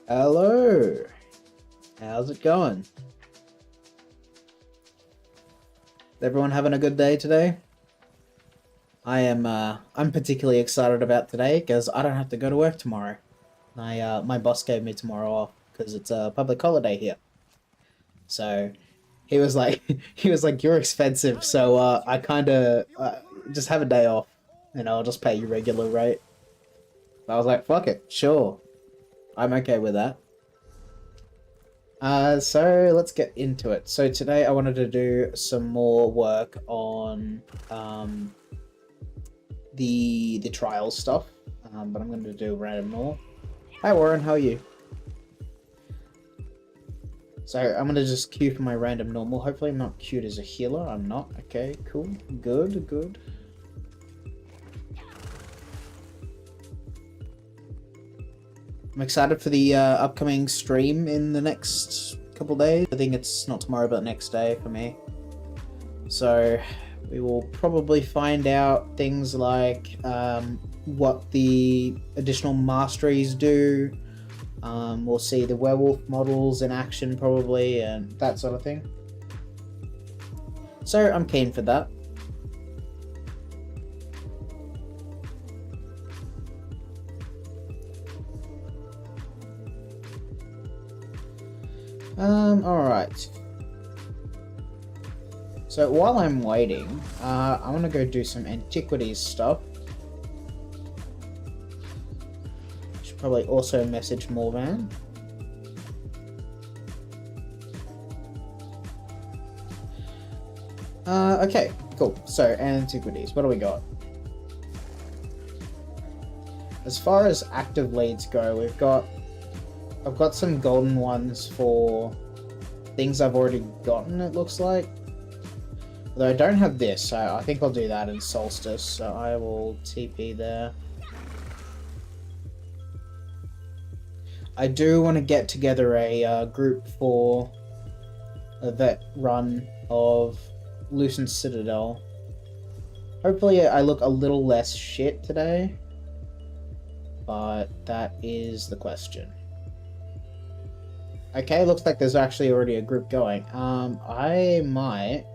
Hello. How's it going? Is everyone having a good day today? I'm particularly excited about today because I don't have to go to work tomorrow. My boss gave me tomorrow off because it's a public holiday here. So he was like he was like, you're expensive, so I kind of just have a day off and I'll just pay you regular rate. I was like, fuck it, sure. I'm okay with that. So let's get into it. So today I wanted to do some more work on the trial stuff, but I'm going to do random more. Hi Warren, how are you? So I'm going to just queue for my random normal. Hopefully I'm not queued as a healer. I'm not. Okay, cool. Good. I'm excited for the upcoming stream in the next couple days. I think it's not tomorrow, but next day for me. So we will probably find out things like what the additional masteries do. We'll see the werewolf models in action probably, and that sort of thing. So I'm keen for that. Alright. So while I'm waiting, I want to go do some antiquities stuff. Should probably also message Morvan. Okay, cool. So, antiquities, what do we got? As far as active leads go, I've got some golden ones for things I've already gotten, it looks like. Although I don't have this, so I think I'll do that in Solstice, so I will TP there. I do want to get together a group for a vet run of Lucent Citadel. Hopefully I look a little less shit today, but that is the question. Okay, looks like there's actually already a group going. I might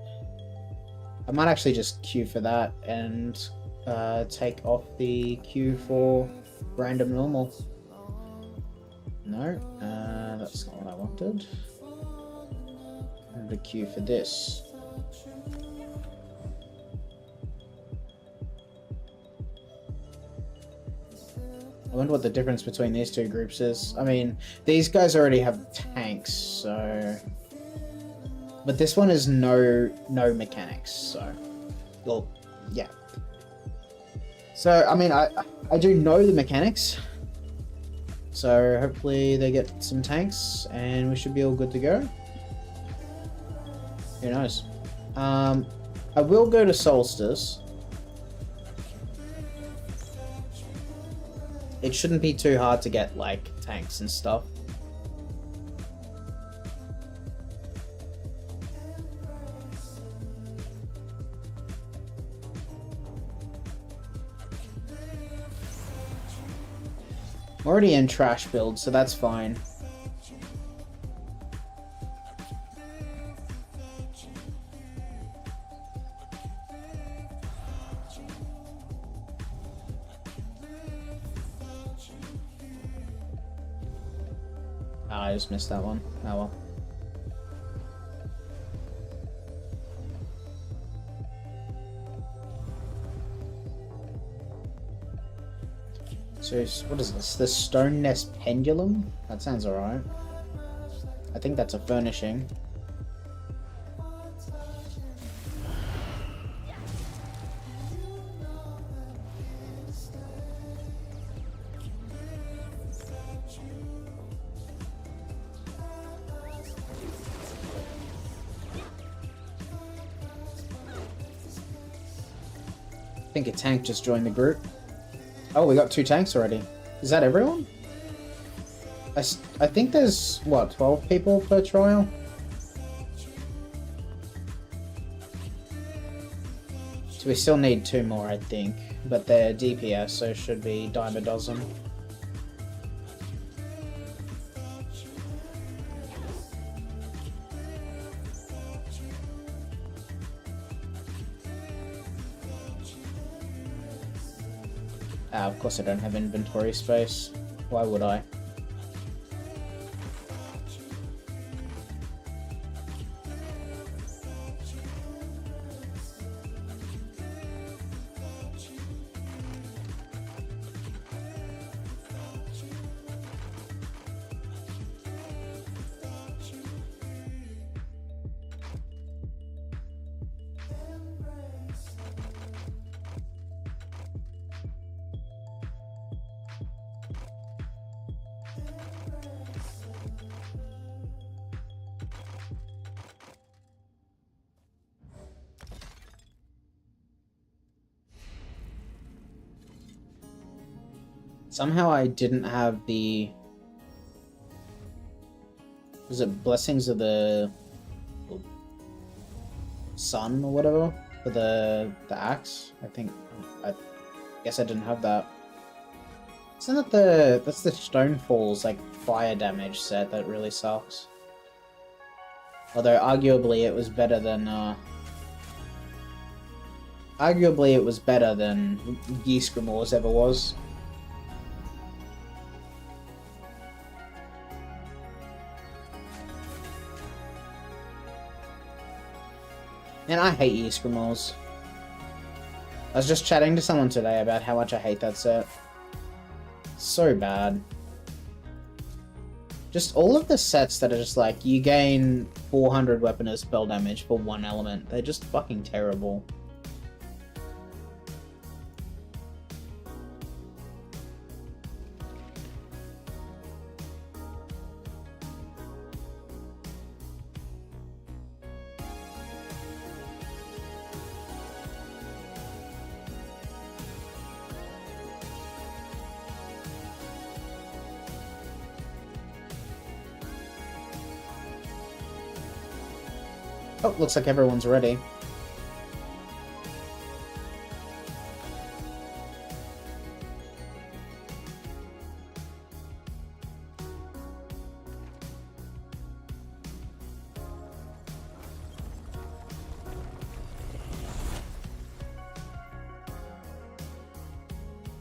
actually just queue for that and take off the queue for random normal. No, that's not what I wanted. And the queue for this. I wonder what the difference between these two groups is. I mean, these guys already have tanks, so... But this one is no mechanics, so... Well, yeah. So, I mean, I do know the mechanics. So, hopefully they get some tanks, and we should be all good to go. Who knows? I will go to Solstice. It shouldn't be too hard to get, like, tanks and stuff. I'm already in trash build, so that's fine. I just missed that one. Oh well. So, what is this? The Stone Nest Pendulum? That sounds alright. I think that's a furnishing. I think a tank just joined the group. Oh, we got 2 tanks already. Is that everyone? I think there's, what, 12 people per trial? So we still need 2 more, I think. But they're DPS, so it should be dime a dozen. Ah, of course I don't have inventory space. Why would I? Somehow I didn't have the... Was it Blessings of the Sun or whatever? For the axe? I guess I didn't have that. Isn't that that's the Stonefall's like fire damage set that really sucks? Although arguably it was better than Geesgrimor's ever was. And I hate Geesgrimor's. I was just chatting to someone today about how much I hate that set. So bad. Just all of the sets that are just like, you gain 400 weapon or spell damage for one element. They're just fucking terrible. Oh, looks like everyone's ready.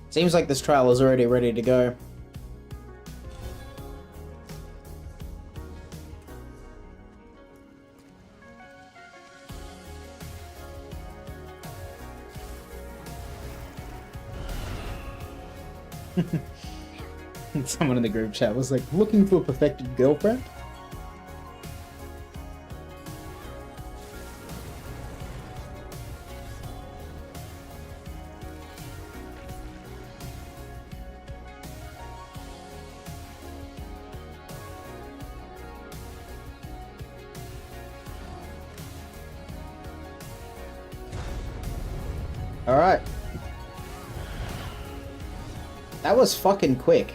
Seems like this trial is already ready to go. Someone in the group chat was like, looking for a perfected girlfriend? Alright. That was fucking quick.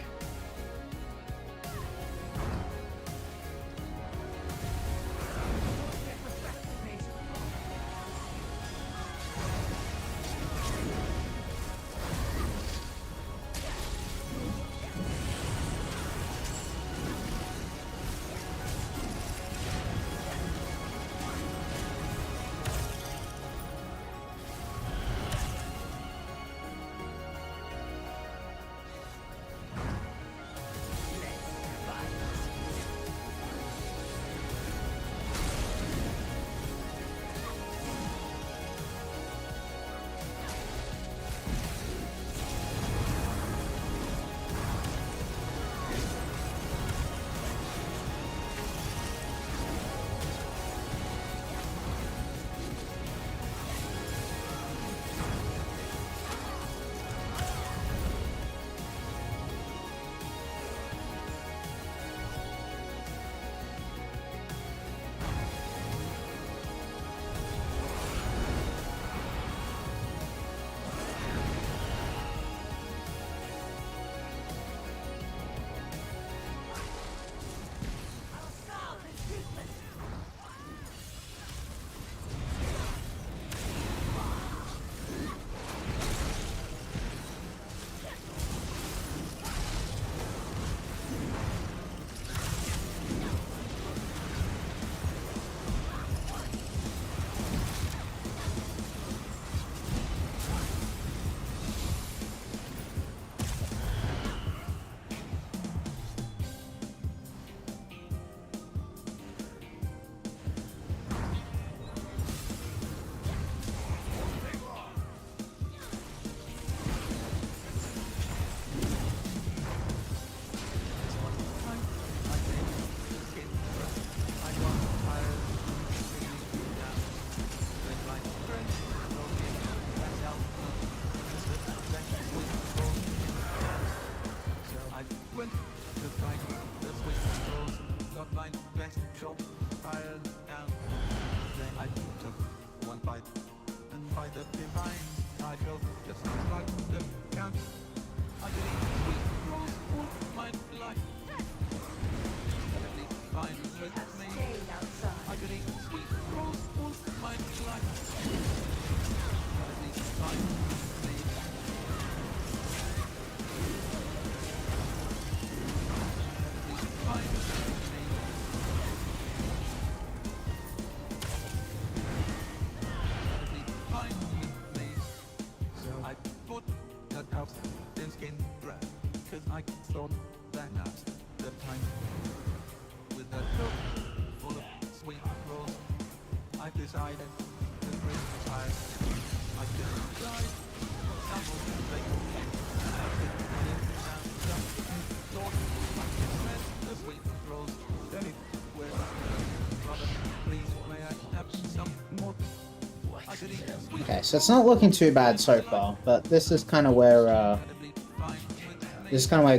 Okay, so it's not looking too bad so far, but this is kind of where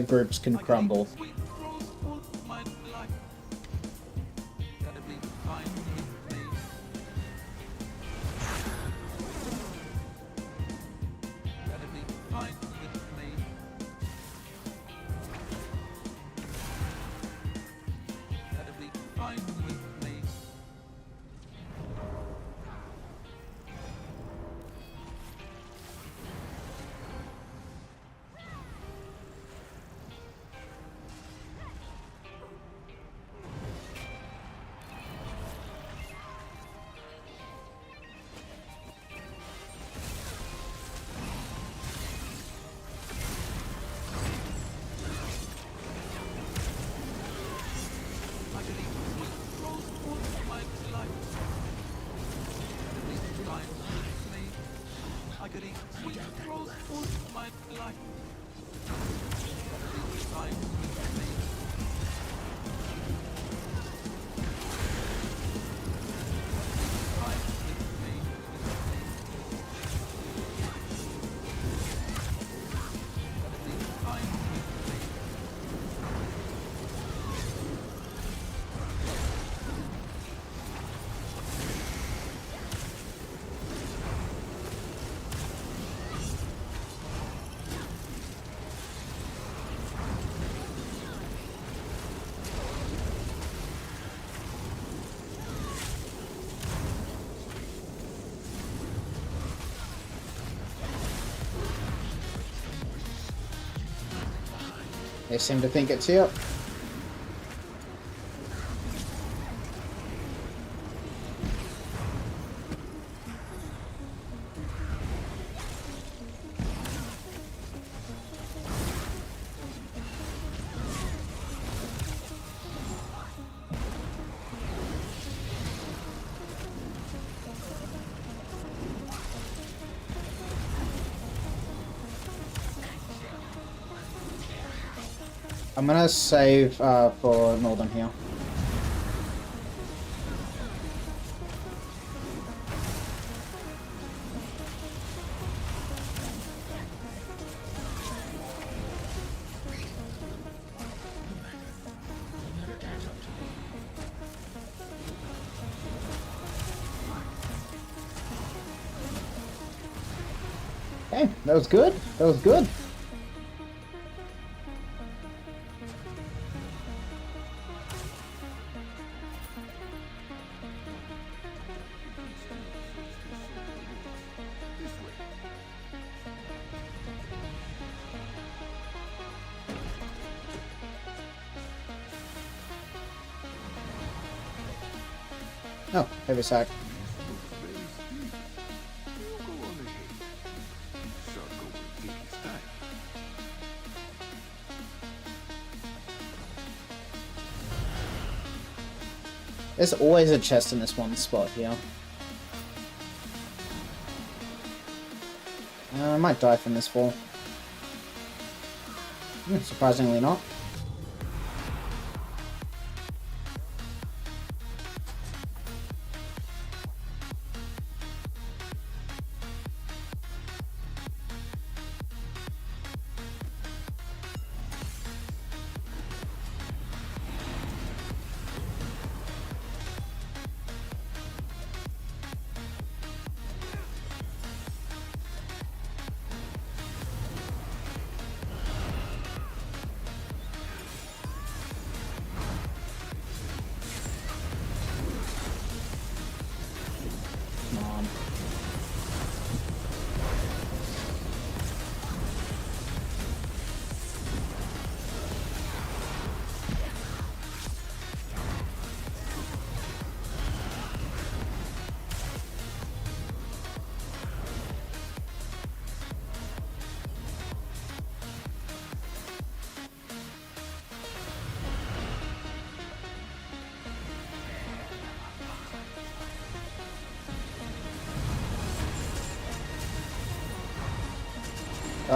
groups can crumble. They seem to think it's here. I'm gonna save for Northern here. Okay, that was good. That was good. Oh, heavy sack. There's always a chest in this one spot here. I might die from this fall. Surprisingly not.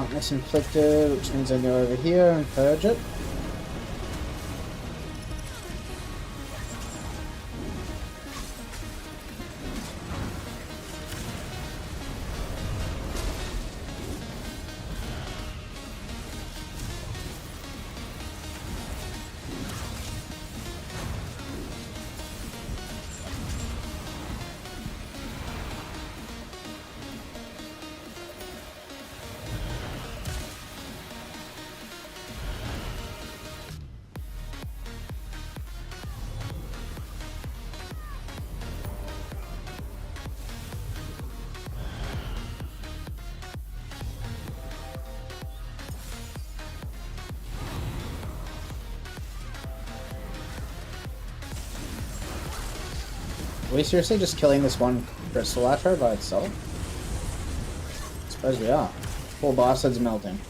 Darkness Inflicted, which means I go over here and purge it. Are we seriously just killing this one crystal latro by itself? I suppose we are. Poor bastard's melting.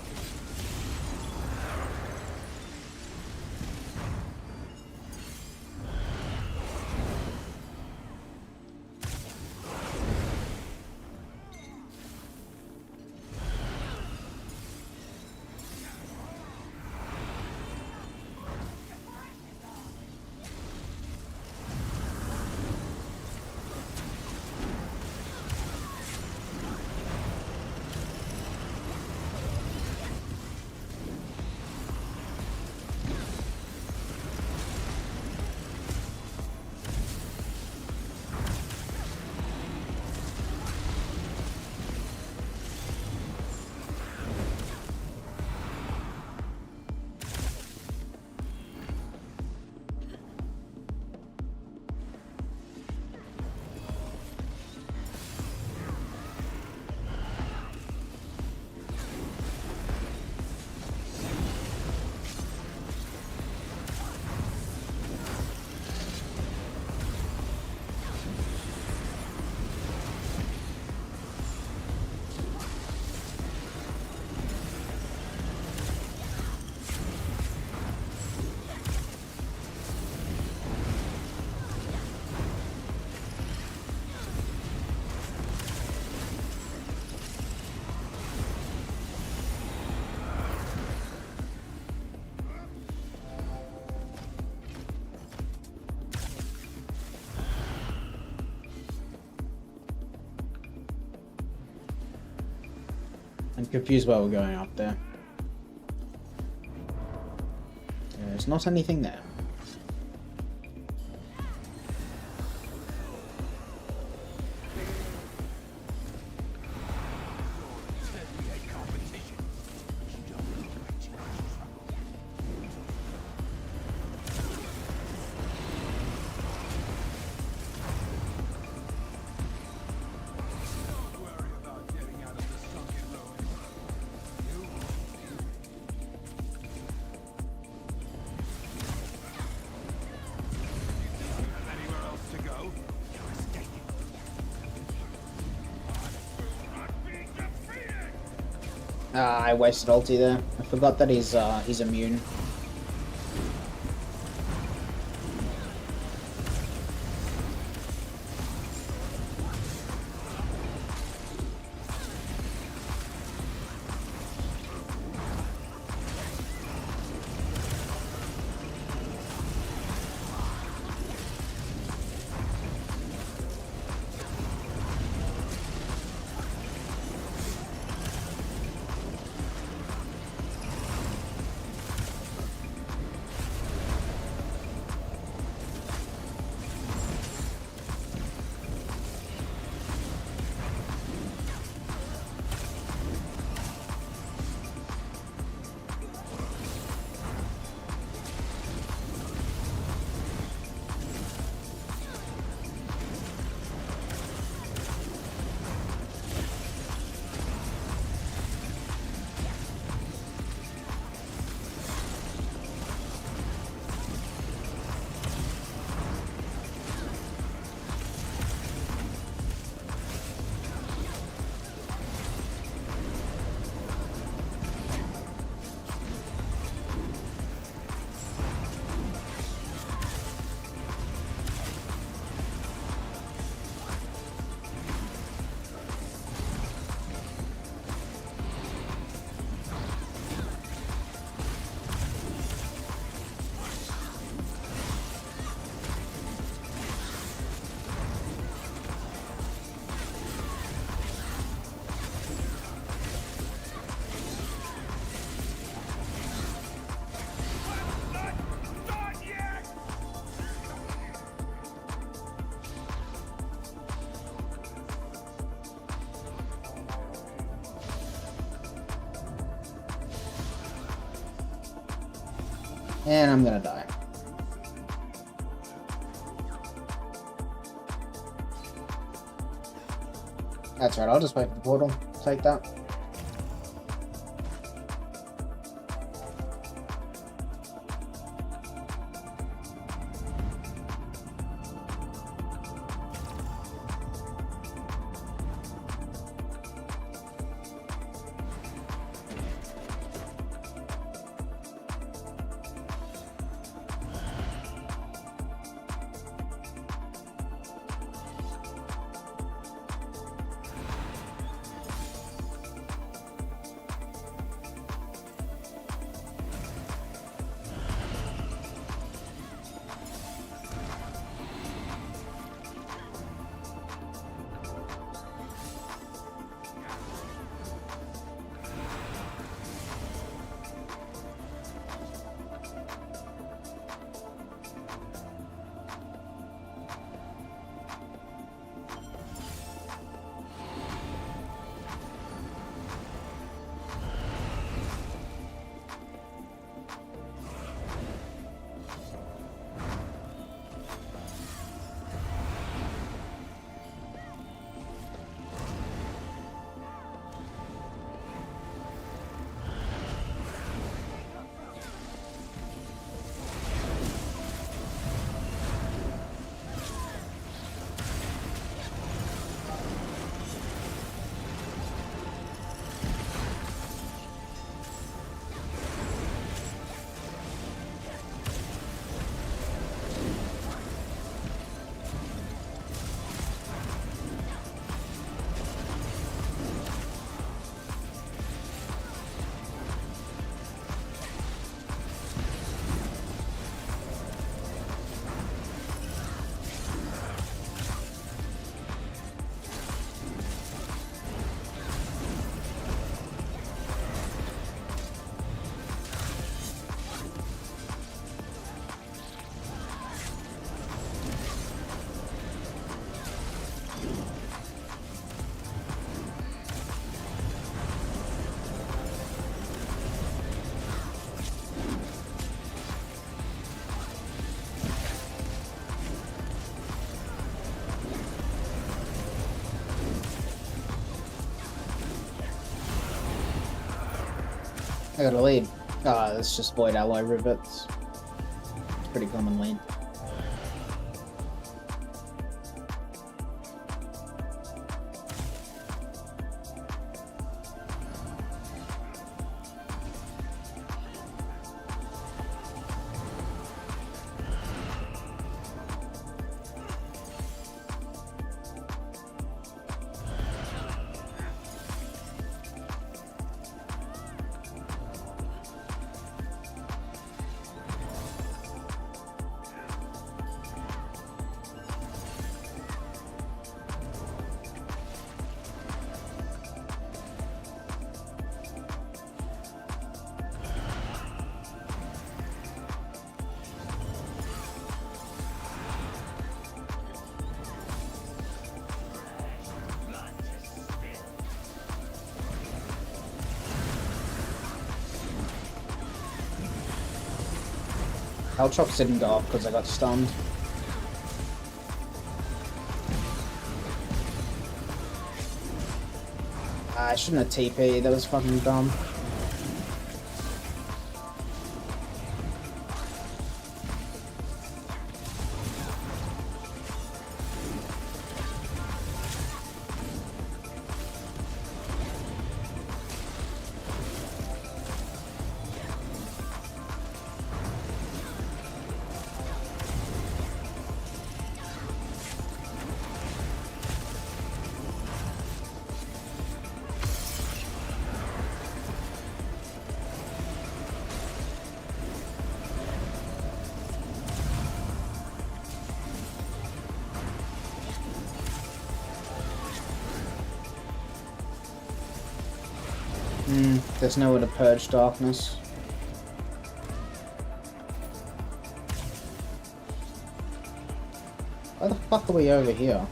I'm confused why we're going up there. There's not anything there. I wasted ulti there. I forgot that he's immune. And I'm gonna die. That's right, I'll just wait for the portal. Take that. I got a lead. Ah, it's just void alloy rivets. It's pretty common lead. Caltrops didn't go off because I got stunned. I shouldn't have TP, that was fucking dumb. There's nowhere to purge darkness. Why the fuck are we over here?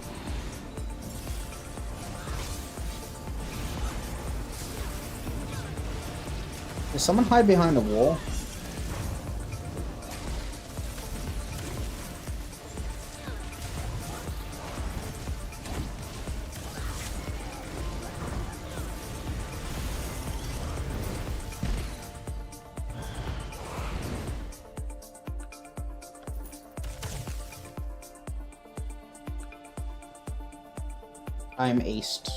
Did someone hide behind the wall? I'm east.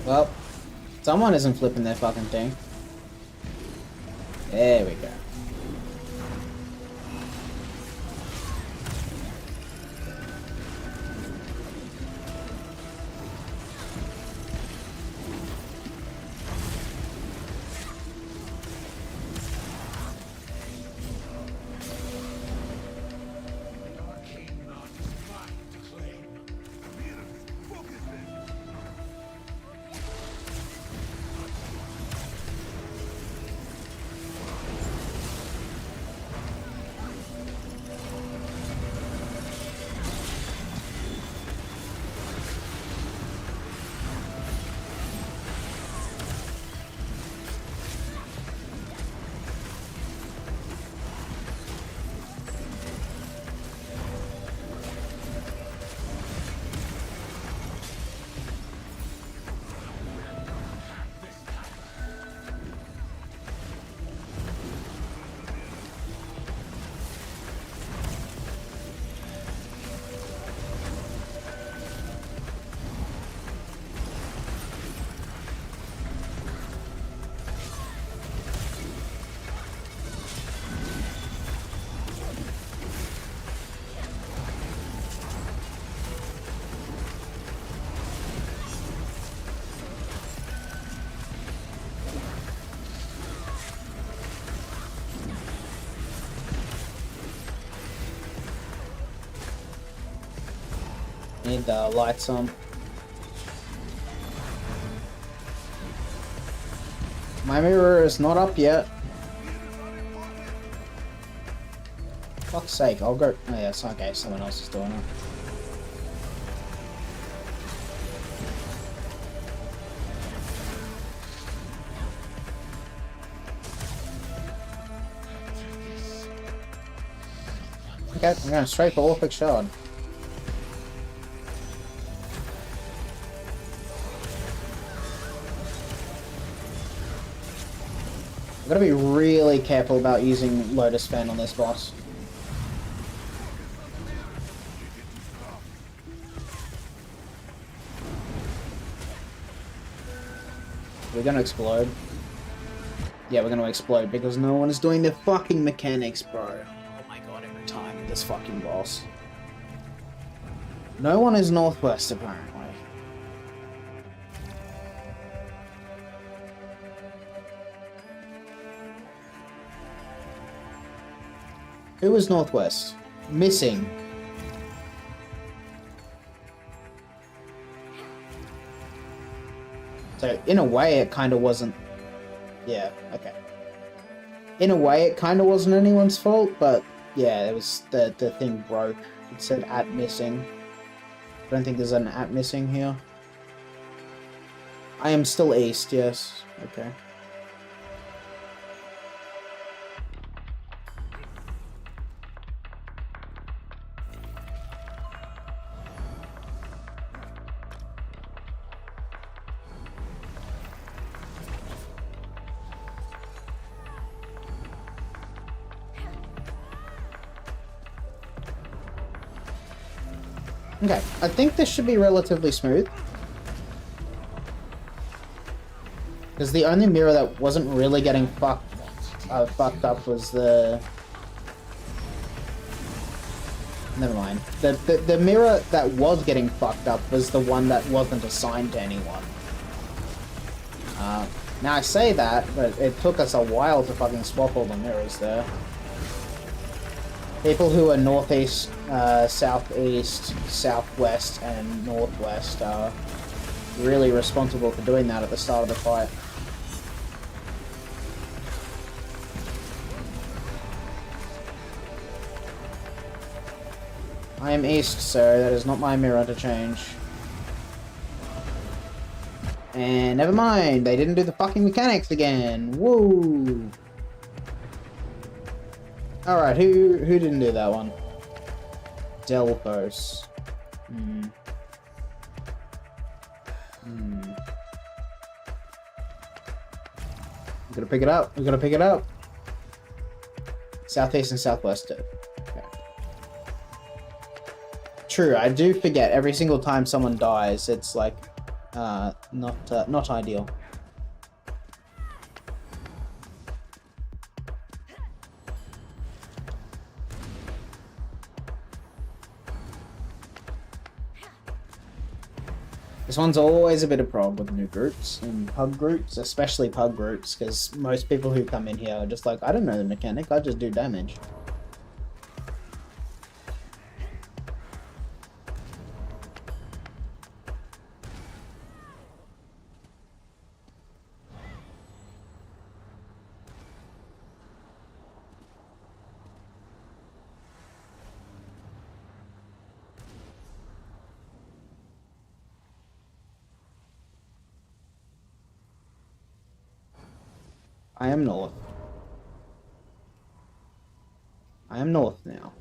Well, someone isn't flipping their fucking thing. There we go. Need the lights on. My mirror is not up yet. Fuck's sake, I'll go. Oh yeah, it's okay, someone else is doing it. Okay, I'm going straight for Orphic Shard. I've got to be really careful about using Lotus Fan on this boss. We're gonna explode. Yeah, we're gonna explode because no one is doing the fucking mechanics, bro. Oh my god, every time with this fucking boss. No one is northwest, apparently. Who was northwest? Missing. So, in a way, it kind of wasn't... Yeah, okay. In a way, it kind of wasn't anyone's fault, but yeah, it was the thing broke. It said at missing. I don't think there's an at missing here. I am still east, yes. Okay. Okay, I think this should be relatively smooth. Because the only mirror that wasn't really getting fucked up was the... Never mind. The mirror that was getting fucked up was the one that wasn't assigned to anyone. Now I say that, but it took us a while to fucking swap all the mirrors there. People who are northeast, southeast, southwest, and northwest are really responsible for doing that at the start of the fight. I am east, so that is not my mirror to change. And never mind, they didn't do the fucking mechanics again. Woo! Alright, who didn't do that one? Delphos. We gotta pick it up. We gotta pick it up. Southeast and southwest. Okay. True, I do forget every single time someone dies. It's like not ideal. This one's always a bit of problem with new groups and pug groups, especially pug groups, because most people who come in here are just like, I don't know the mechanic, I just do damage. I am north. I am north now.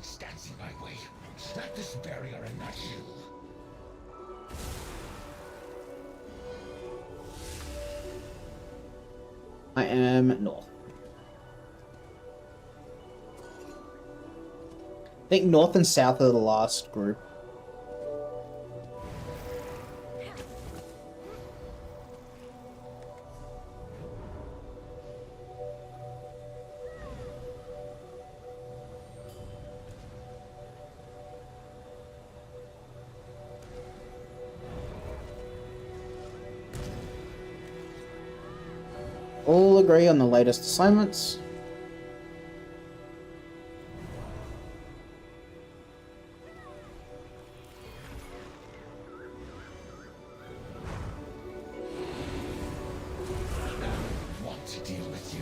Stands in my way. Snap this barrier and not you. I am north. I think north and south are the last group. All agree on the latest assignments. I want to deal with you.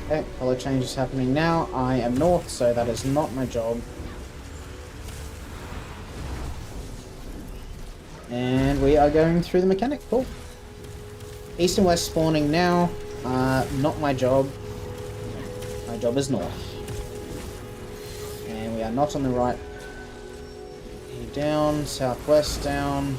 Okay, color change is happening now. I am north, so that is not my job. And we are going through the mechanic. Cool. East and west spawning now. Not my job. My job is north. And we are not on the right. Down, southwest down.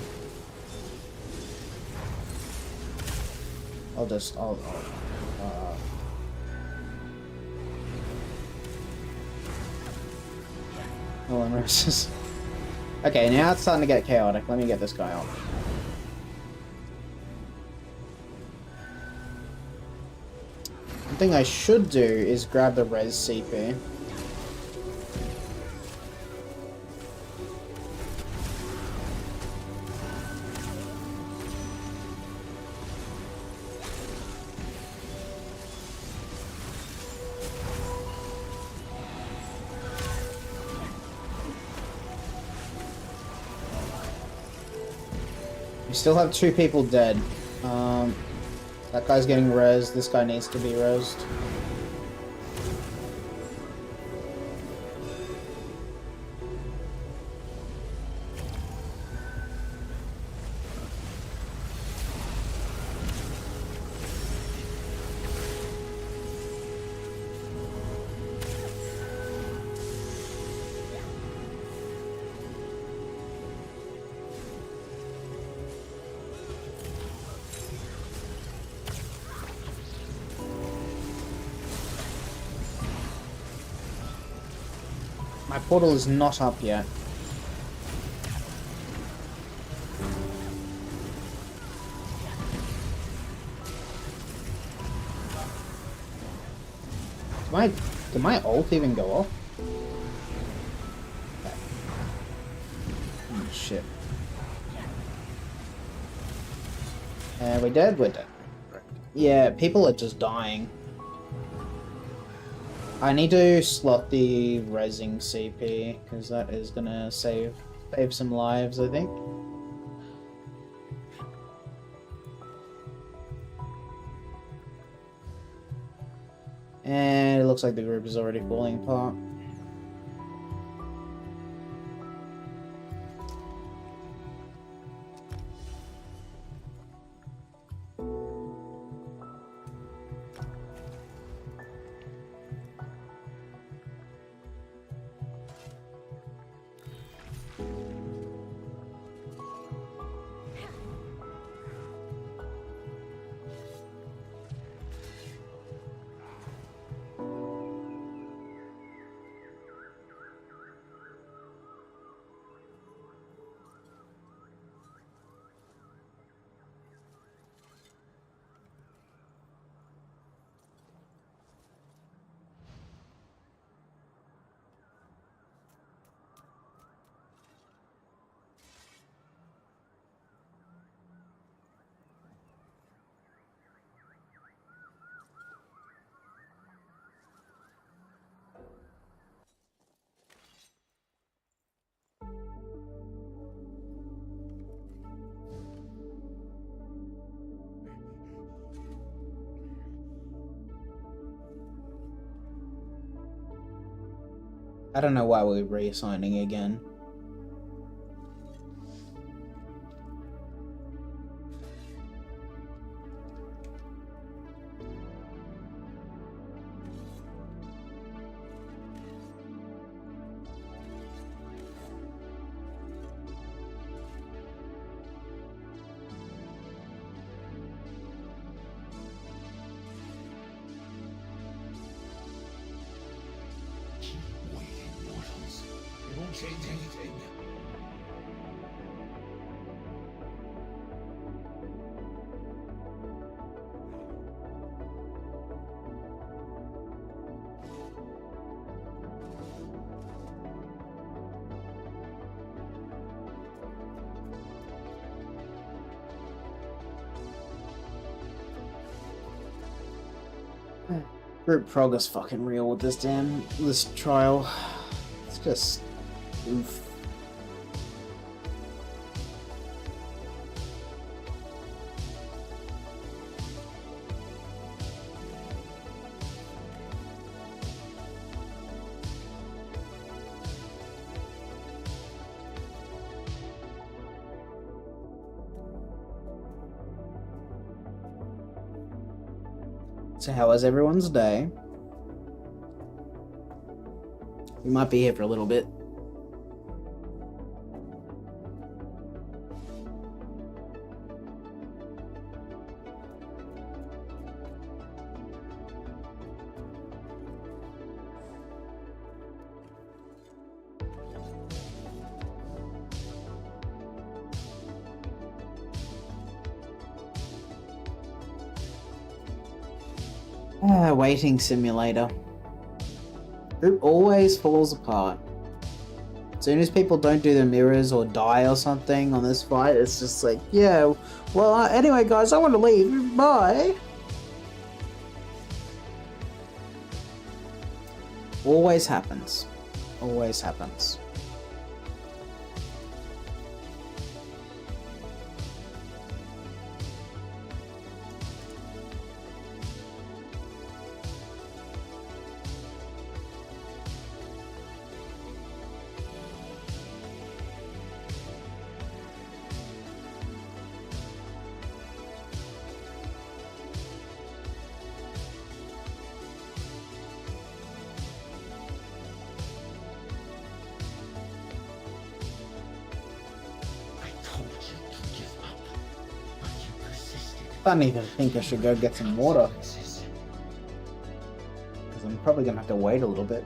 Oh, and roses. Okay, now it's starting to get chaotic. Let me get this guy on. One thing I should do is grab the res CP. We still have 2 people dead. That guy's getting rezzed. This guy needs to be rezzed. My portal is not up yet. Did my ult even go off? Okay. Oh, shit. We're dead? We're dead. Yeah, people are just dying. I need to slot the rezzing CP, because that is gonna save some lives, I think. And it looks like the group is already falling apart. I don't know why we're reassigning again. Change anything. Group prog is fucking real with this trial. It's just oof. So how was everyone's day? We might be here for a little bit. Waiting simulator. Group always falls apart. As soon as people don't do their mirrors or die or something on this fight, it's just like, yeah, well, anyway, guys, I want to leave. Bye. Always happens. Always happens. Starting to think I should go get some water. Because I'm probably going to have to wait a little bit.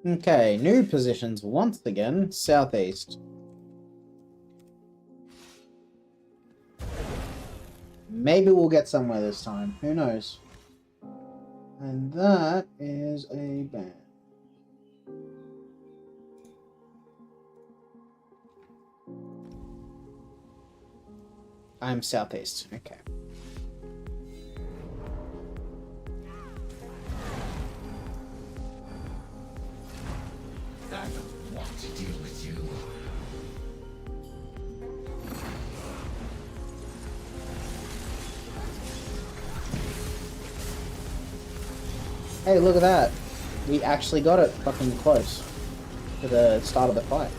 Okay, new positions once again, southeast. Maybe we'll get somewhere this time, who knows? And that is a band. I'm southeast, okay. I don't want to deal with you. Hey, look at that. We actually got it fucking close to the start of the fight.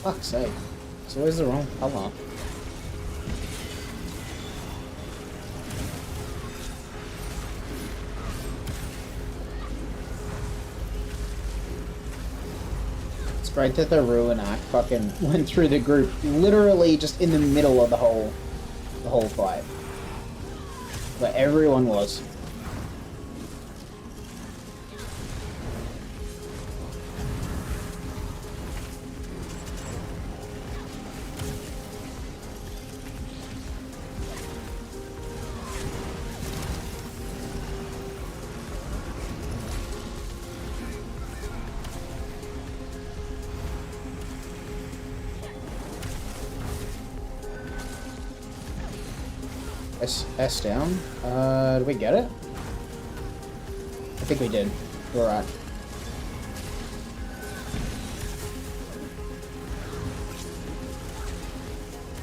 Fuck's sake. It's always the wrong color. Straight to the ruin act fucking went through the group, literally just in the middle of the whole fight. Where everyone was. S down. Did we get it? I think we did. We're right.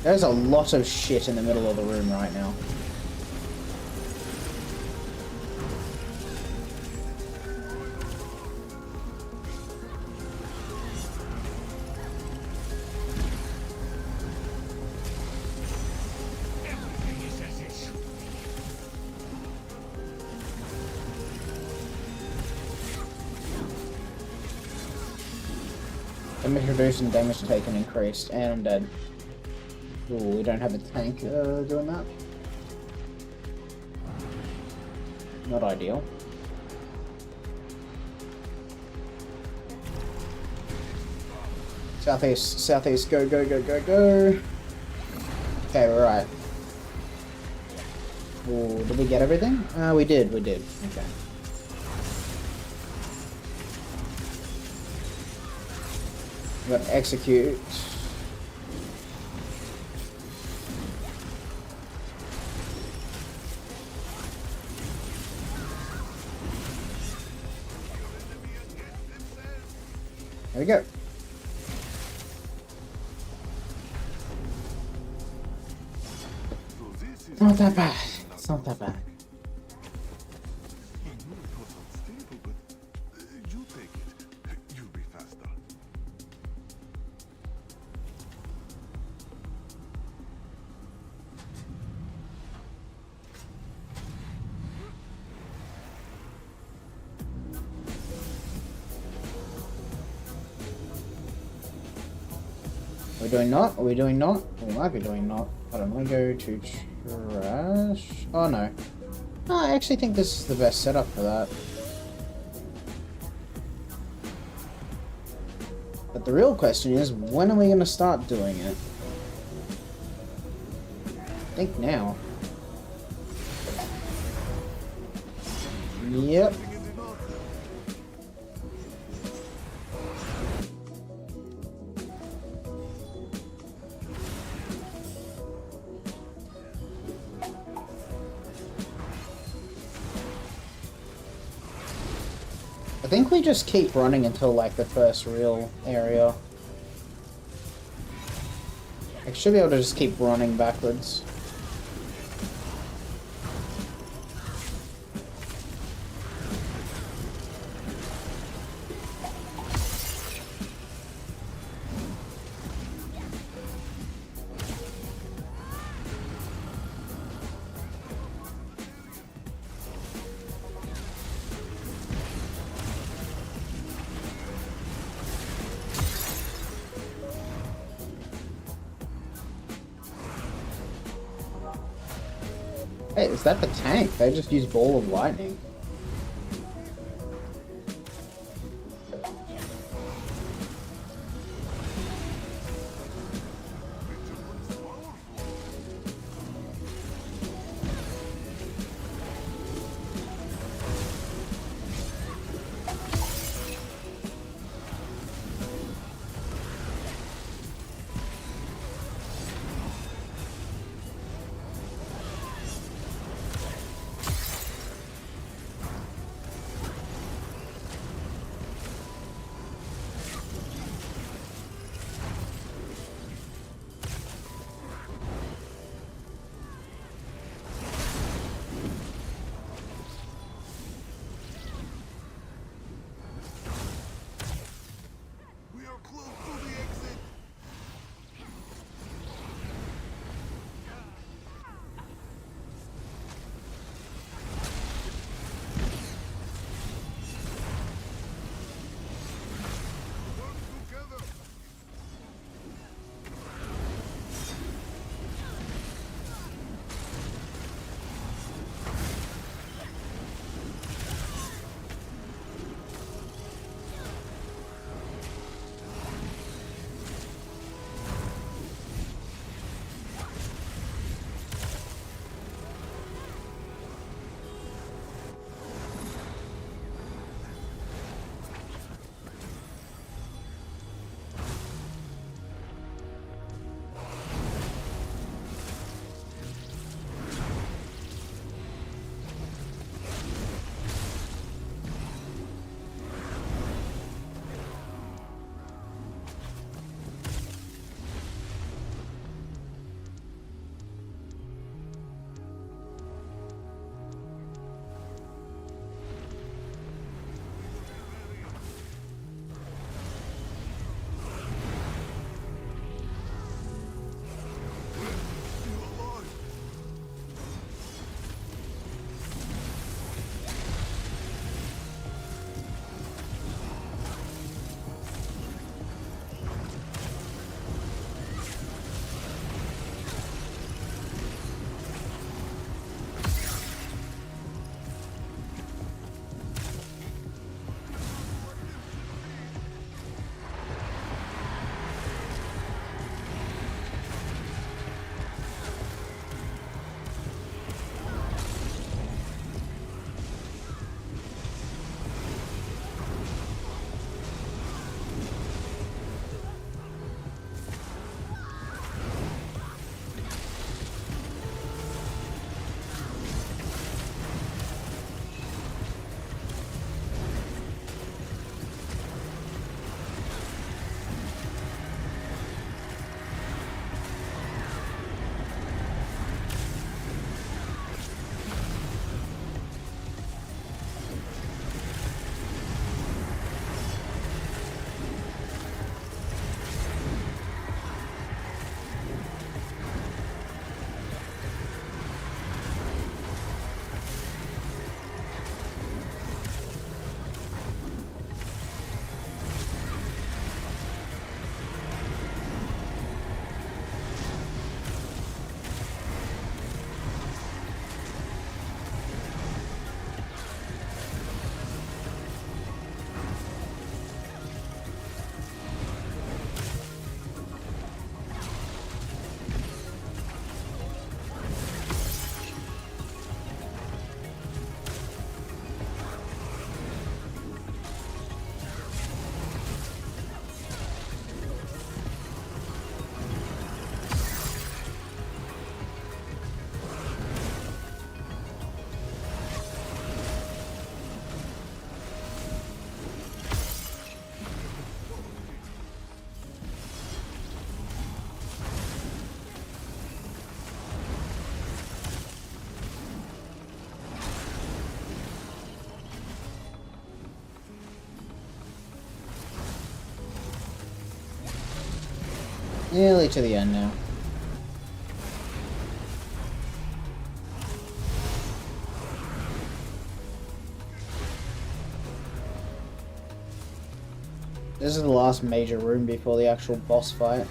There's a lot of shit in the middle of the room right now. Damage reduced and damage taken increased, and I'm dead. Ooh, we don't have a tank doing that. Not ideal. Southeast, southeast, go, go, go, go, go. Okay, we're right. Ooh, did we get everything? We did, Okay. We got execute. There we go. It's not that bad. It's not that bad. Are we doing not? Are we doing not? We might be doing not. Hold on, let me go to trash. Oh no. No, I actually think this is the best setup for that. But the real question is, when are we going to start doing it? I think now. Yep. I think we just keep running until like the first real area. I should be able to just keep running backwards. Hey, is that the tank? They just used Ball of Lightning. Nearly to the end now. This is the last major room before the actual boss fight.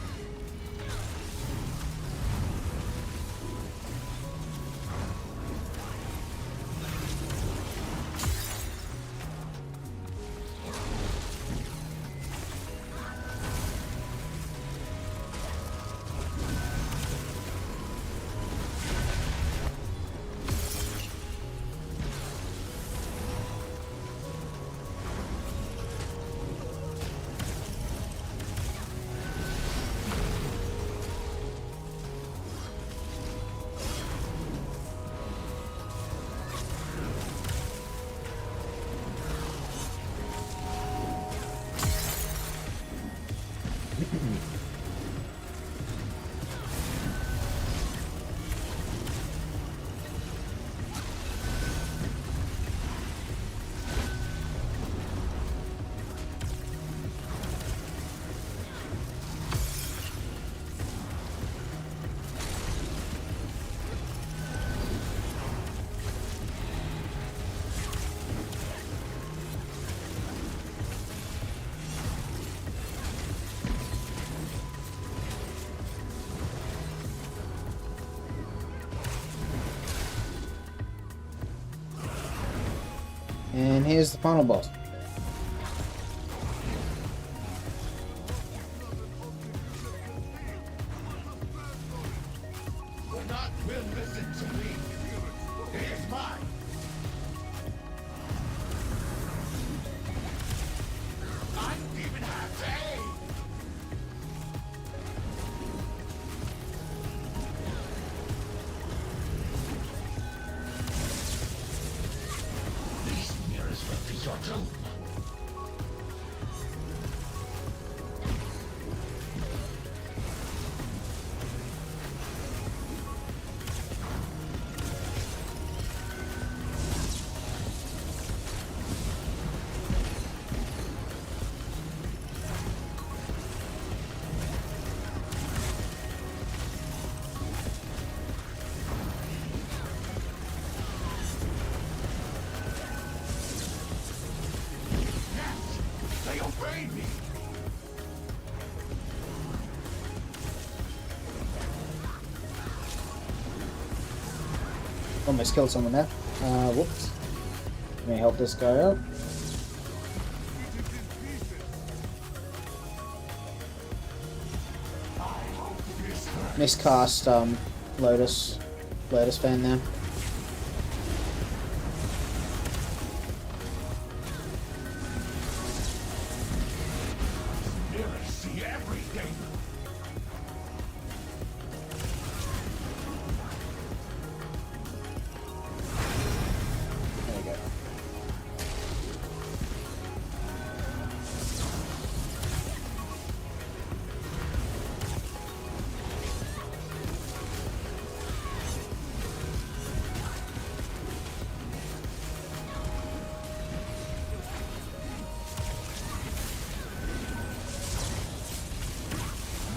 And here's the final boss. Will not will listen to me. It is mine. I don't even have to aim. These mirrors will be your doom. They obey me. Almost killed someone there. Whoops. Let me help this guy out. Miscast Lotus fan there. Mirrors see everything. There we go.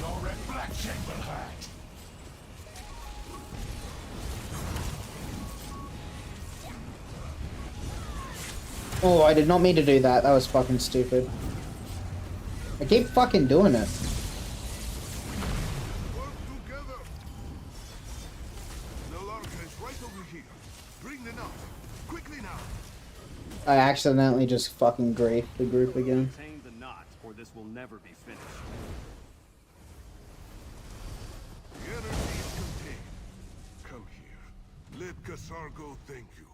No reflection will hurt. Oh, I did not mean to do that. That was fucking stupid. I keep fucking doing it. Work together. The Larkin is right over here. Bring the knot. Quickly now. I accidentally just fucking griefed the group again. Maintain the knot, or this will never be finished. The energy is contained. Come here. Let Kasargo thank you.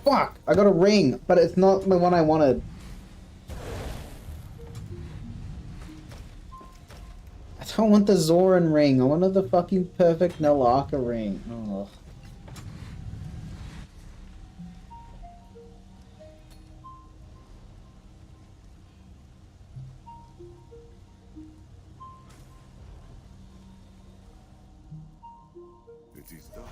Fuck! I got a ring, but it's not the one I wanted. I don't want the Zoran ring. I wanted the fucking perfect Nalaka ring. Oh. It is done.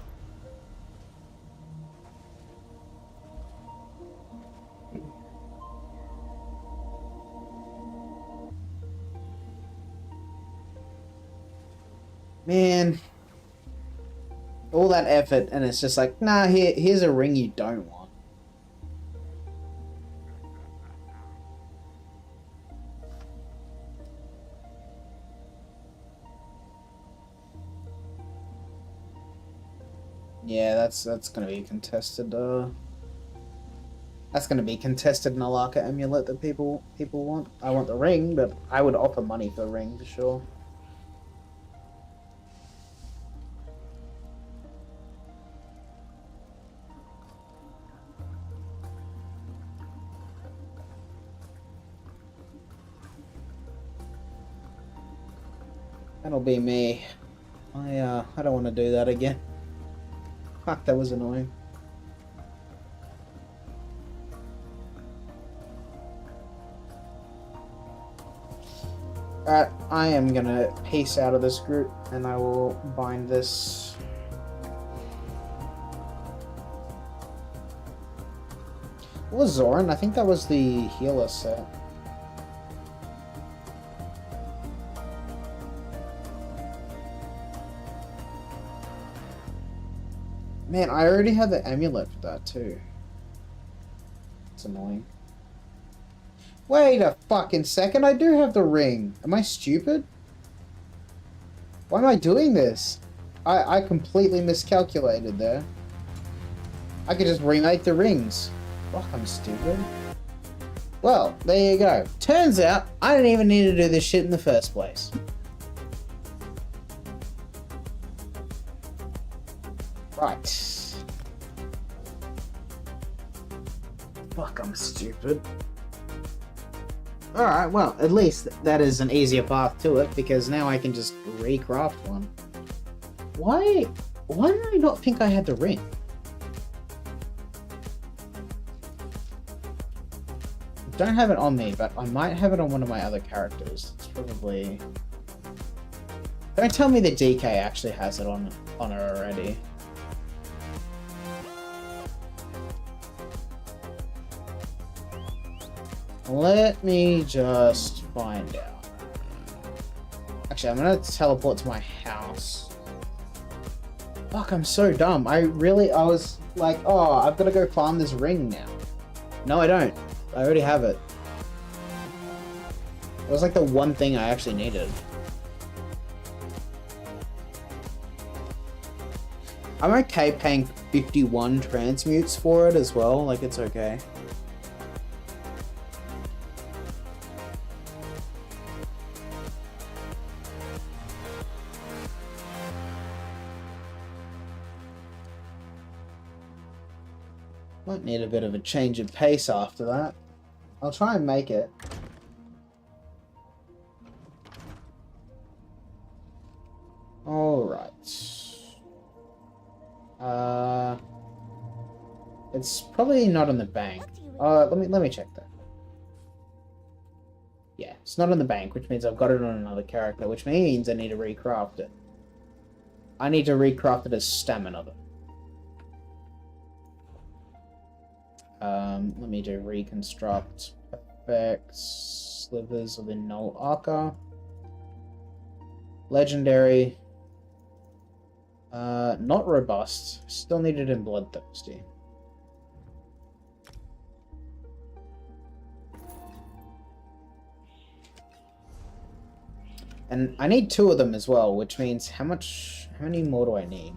Man, all that effort, and it's just like, nah, here's a ring you don't want. Yeah, that's gonna be contested. That's gonna be contested Nalaka amulet that people want. I want the ring, but I would offer money for the ring for sure. That'll be me. I don't want to do that again. Fuck, that was annoying. Alright, I am gonna peace out of this group, and I will bind this. What was Zoran? I think that was the healer set. Man, I already have the amulet for that too. It's annoying. Wait a fucking second, I do have the ring. Am I stupid? Why am I doing this? I completely miscalculated there. I could just remake the rings. Fuck, I'm stupid. Well, there you go. Turns out, I didn't even need to do this shit in the first place. Right. Fuck, I'm stupid. Alright, well, at least that is an easier path to it, because now I can just recraft one. Why did I not think I had the ring? I don't have it on me, but I might have it on one of my other characters. It's probably... Don't tell me that DK actually has it on her already. Let me just find out. Actually, I'm gonna teleport to my house. Fuck, I'm so dumb. I was like, oh, I've got to go farm this ring now. No, I don't. I already have it. It was like the one thing I actually needed. I'm okay paying 51 transmutes for it as well. Like, it's okay. Might need a bit of a change of pace after that. I'll try and make it. Alright. It's probably not in the bank. Let me check that. Yeah, it's not in the bank, which means I've got it on another character, which means I need to recraft it. I need to recraft it as stamina though. Let me do reconstruct effects, slivers of the null arca, legendary, not robust, still needed in bloodthirsty. And I need 2 of them as well, which means how many more do I need?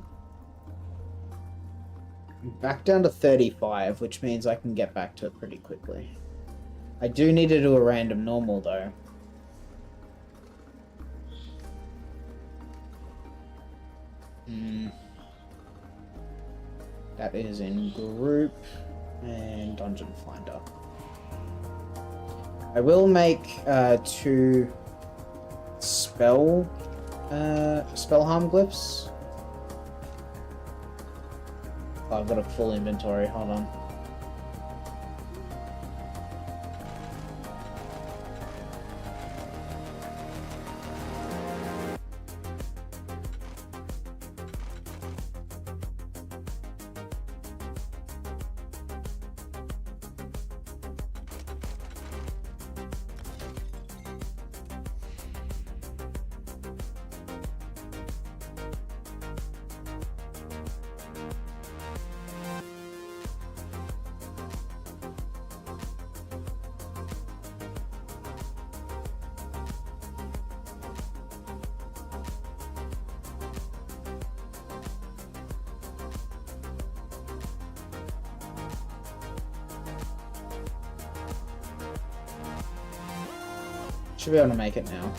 Back down to 35, which means I can get back to it pretty quickly. I do need to do a random normal though. That is in group and dungeon finder. I will make 2 spell harm glyphs. Oh, I've got a full inventory, hold on. Should be able to make it now.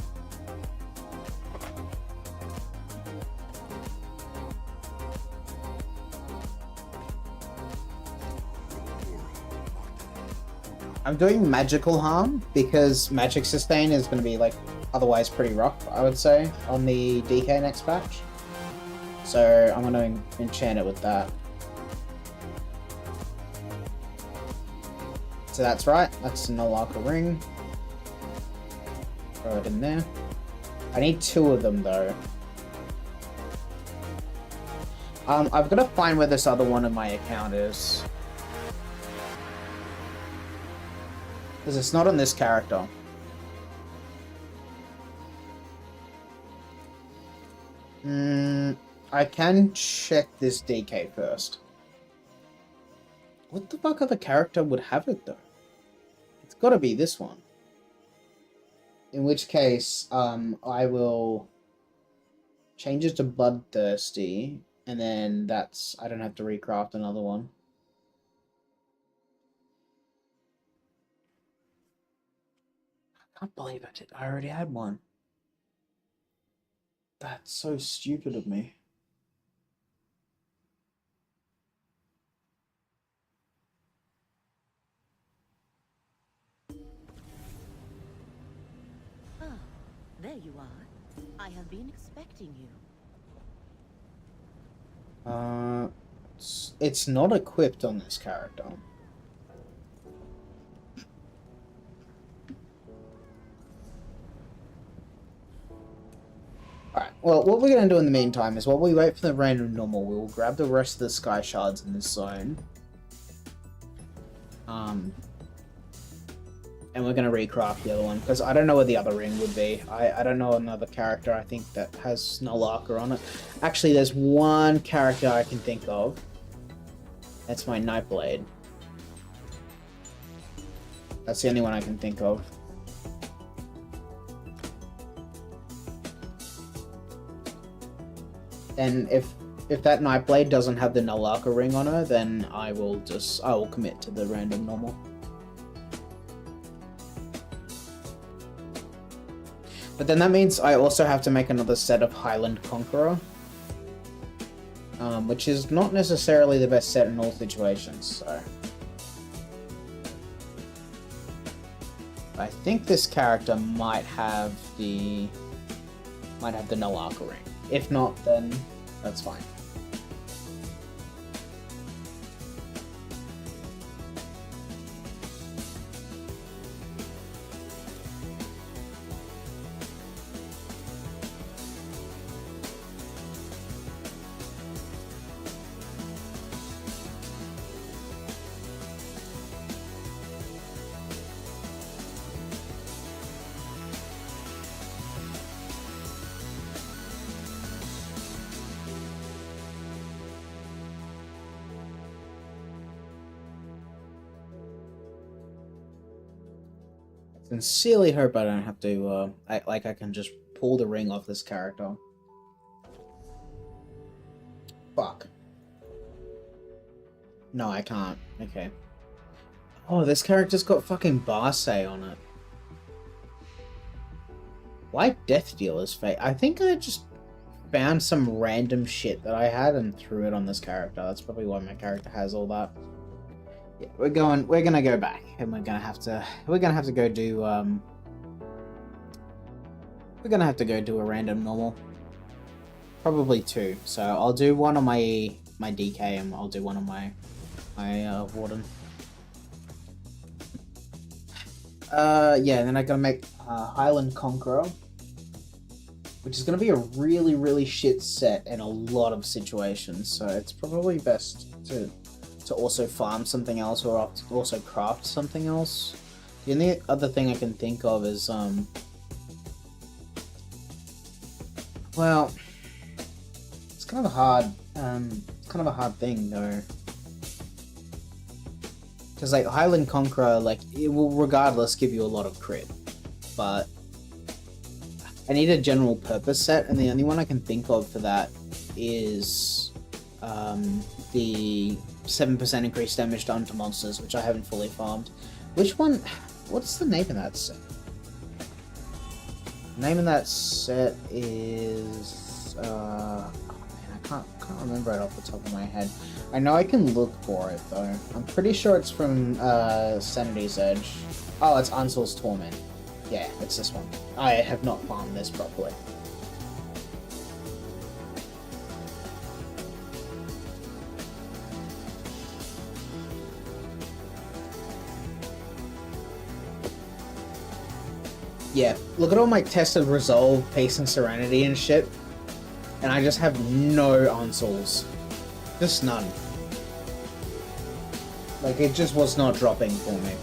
I'm doing magical harm because magic sustain is going to be like otherwise pretty rough, I would say, on the DK next patch. So I'm going to enchant it with that. So that's right, that's an Alaka ring. Throw it in there. I need 2 of them though. I've got to find where this other one in my account is. Because it's not on this character. I can check this DK first. What the fuck other character would have it though? It's gotta be this one. In which case, I will change it to Bloodthirsty, and then that's, I don't have to recraft another one. I can't believe I already had one. That's so stupid of me. Ah, there you are. I have been expecting you. It's not equipped on this character. Alright, well, what we're going to do in the meantime is while we wait for the random normal, we will grab the rest of the sky shards in this zone. And we're going to recraft the other one, because I don't know where the other ring would be. I don't know another character, I think, that has Null Archer on it. Actually, there's one character I can think of. That's my Nightblade. That's the only one I can think of. And if that Nightblade doesn't have the Null Archer ring on her, then I will commit to the random normal. But then that means I also have to make another set of Highland Conqueror. Which is not necessarily the best set in all situations, so... I think this character might have the Null Archer ring. If not, then that's fine. Sincerely hope I don't have to, I can just pull the ring off this character. Fuck. No, I can't. Okay. Oh, this character's got fucking Barse on it. Why Death Dealer's fate? I think I just found some random shit that I had and threw it on this character. That's probably why my character has all that. Yeah, we're gonna go back, and we're gonna have to go do a random normal. Probably 2. So I'll do one on my DK, and I'll do one on my Warden. Yeah, and then I gotta make Highland Conqueror, which is gonna be a really, really shit set in a lot of situations. So it's probably best to also farm something else or also craft something else. The only other thing I can think of is, well, it's kind of a hard thing though. Because like Highland Conqueror, like it will regardless give you a lot of crit, but I need a general purpose set, and the only one I can think of for that is the 7% increased damage done to monsters, which I haven't fully farmed. Which one? What's the name of that set? Name of that set is oh man, I can't remember it off the top of my head. I know I can look for it though. I'm pretty sure it's from Sanity's Edge. Oh, it's Ansel's Torment. Yeah, it's this one. I have not farmed this properly. Yeah, look at all my tested resolve, peace, and serenity and shit. And I just have no Ansels. Just none. Like, it just was not dropping for me.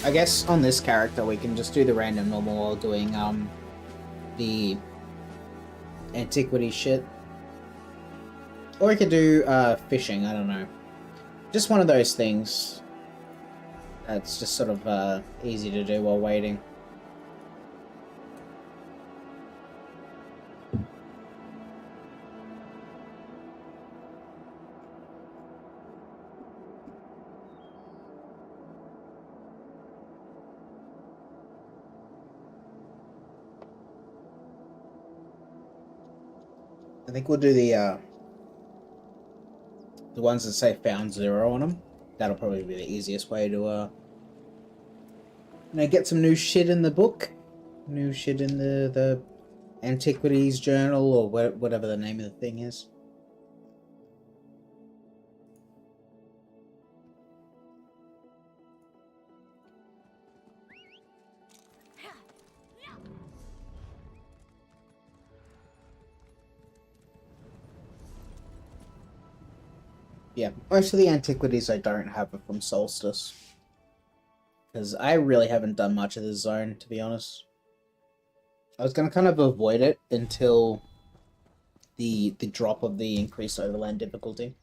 I guess on this character we can just do the random normal while doing the antiquity shit. Or we could do fishing, I don't know. Just one of those things that's just sort of easy to do while waiting. I think we'll do the ones that say found 0 on them. That'll probably be the easiest way to, you know, get some new shit in the book. New shit in the Antiquities Journal, or whatever the name of the thing is. Yeah, most of the antiquities I don't have are from Solstice. Because I really haven't done much of this zone, to be honest. I was going to kind of avoid it until the drop of the increased overland difficulty.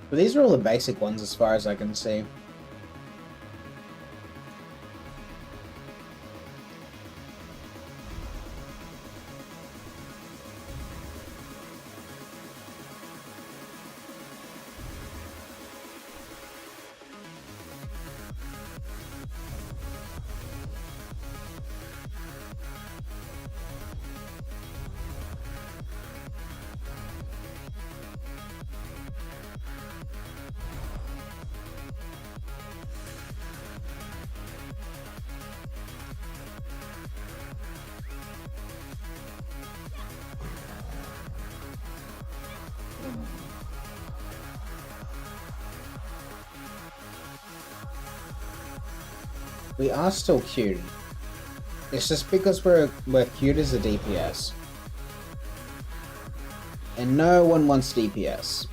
But these are all the basic ones as far as I can see. We are still queued. It's just because we're queued as a DPS. And no one wants DPS.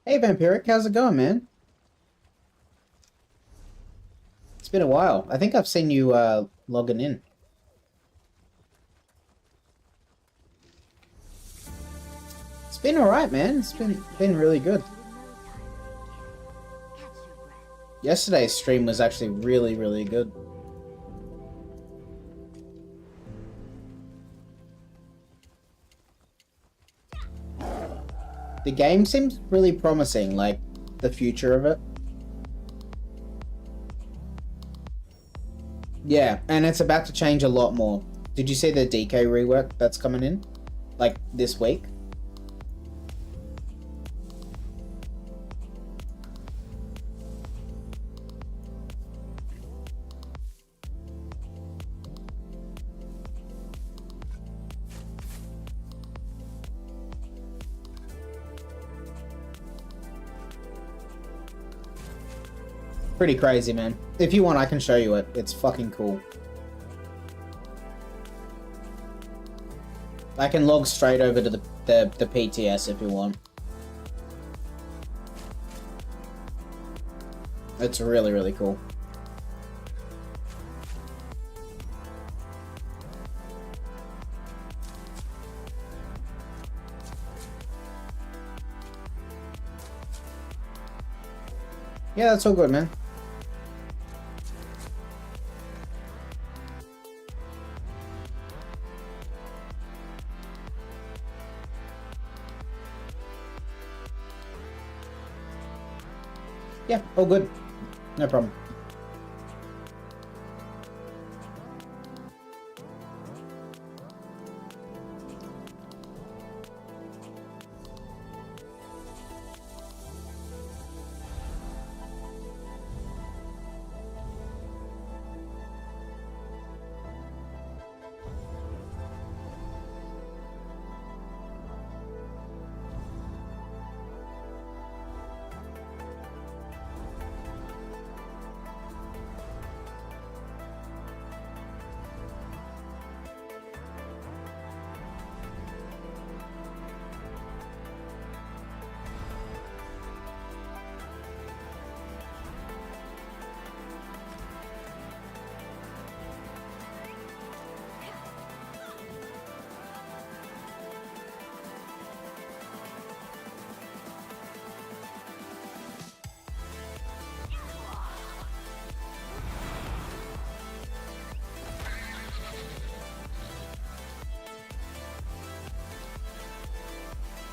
Hey Vampiric, how's it going, man? It's been a while. I think I've seen you logging in. It's been alright, man. It's been really good. Yesterday's stream was actually really, really good. The game seems really promising, like the future of it. Yeah, and it's about to change a lot more. Did you see the DK rework that's coming in? Like this week? Pretty crazy, man. If you want, I can show you it. It's fucking cool. I can log straight over to the PTS if you want. It's really, really cool. Yeah, that's all good, man. Yeah, all good. No problem.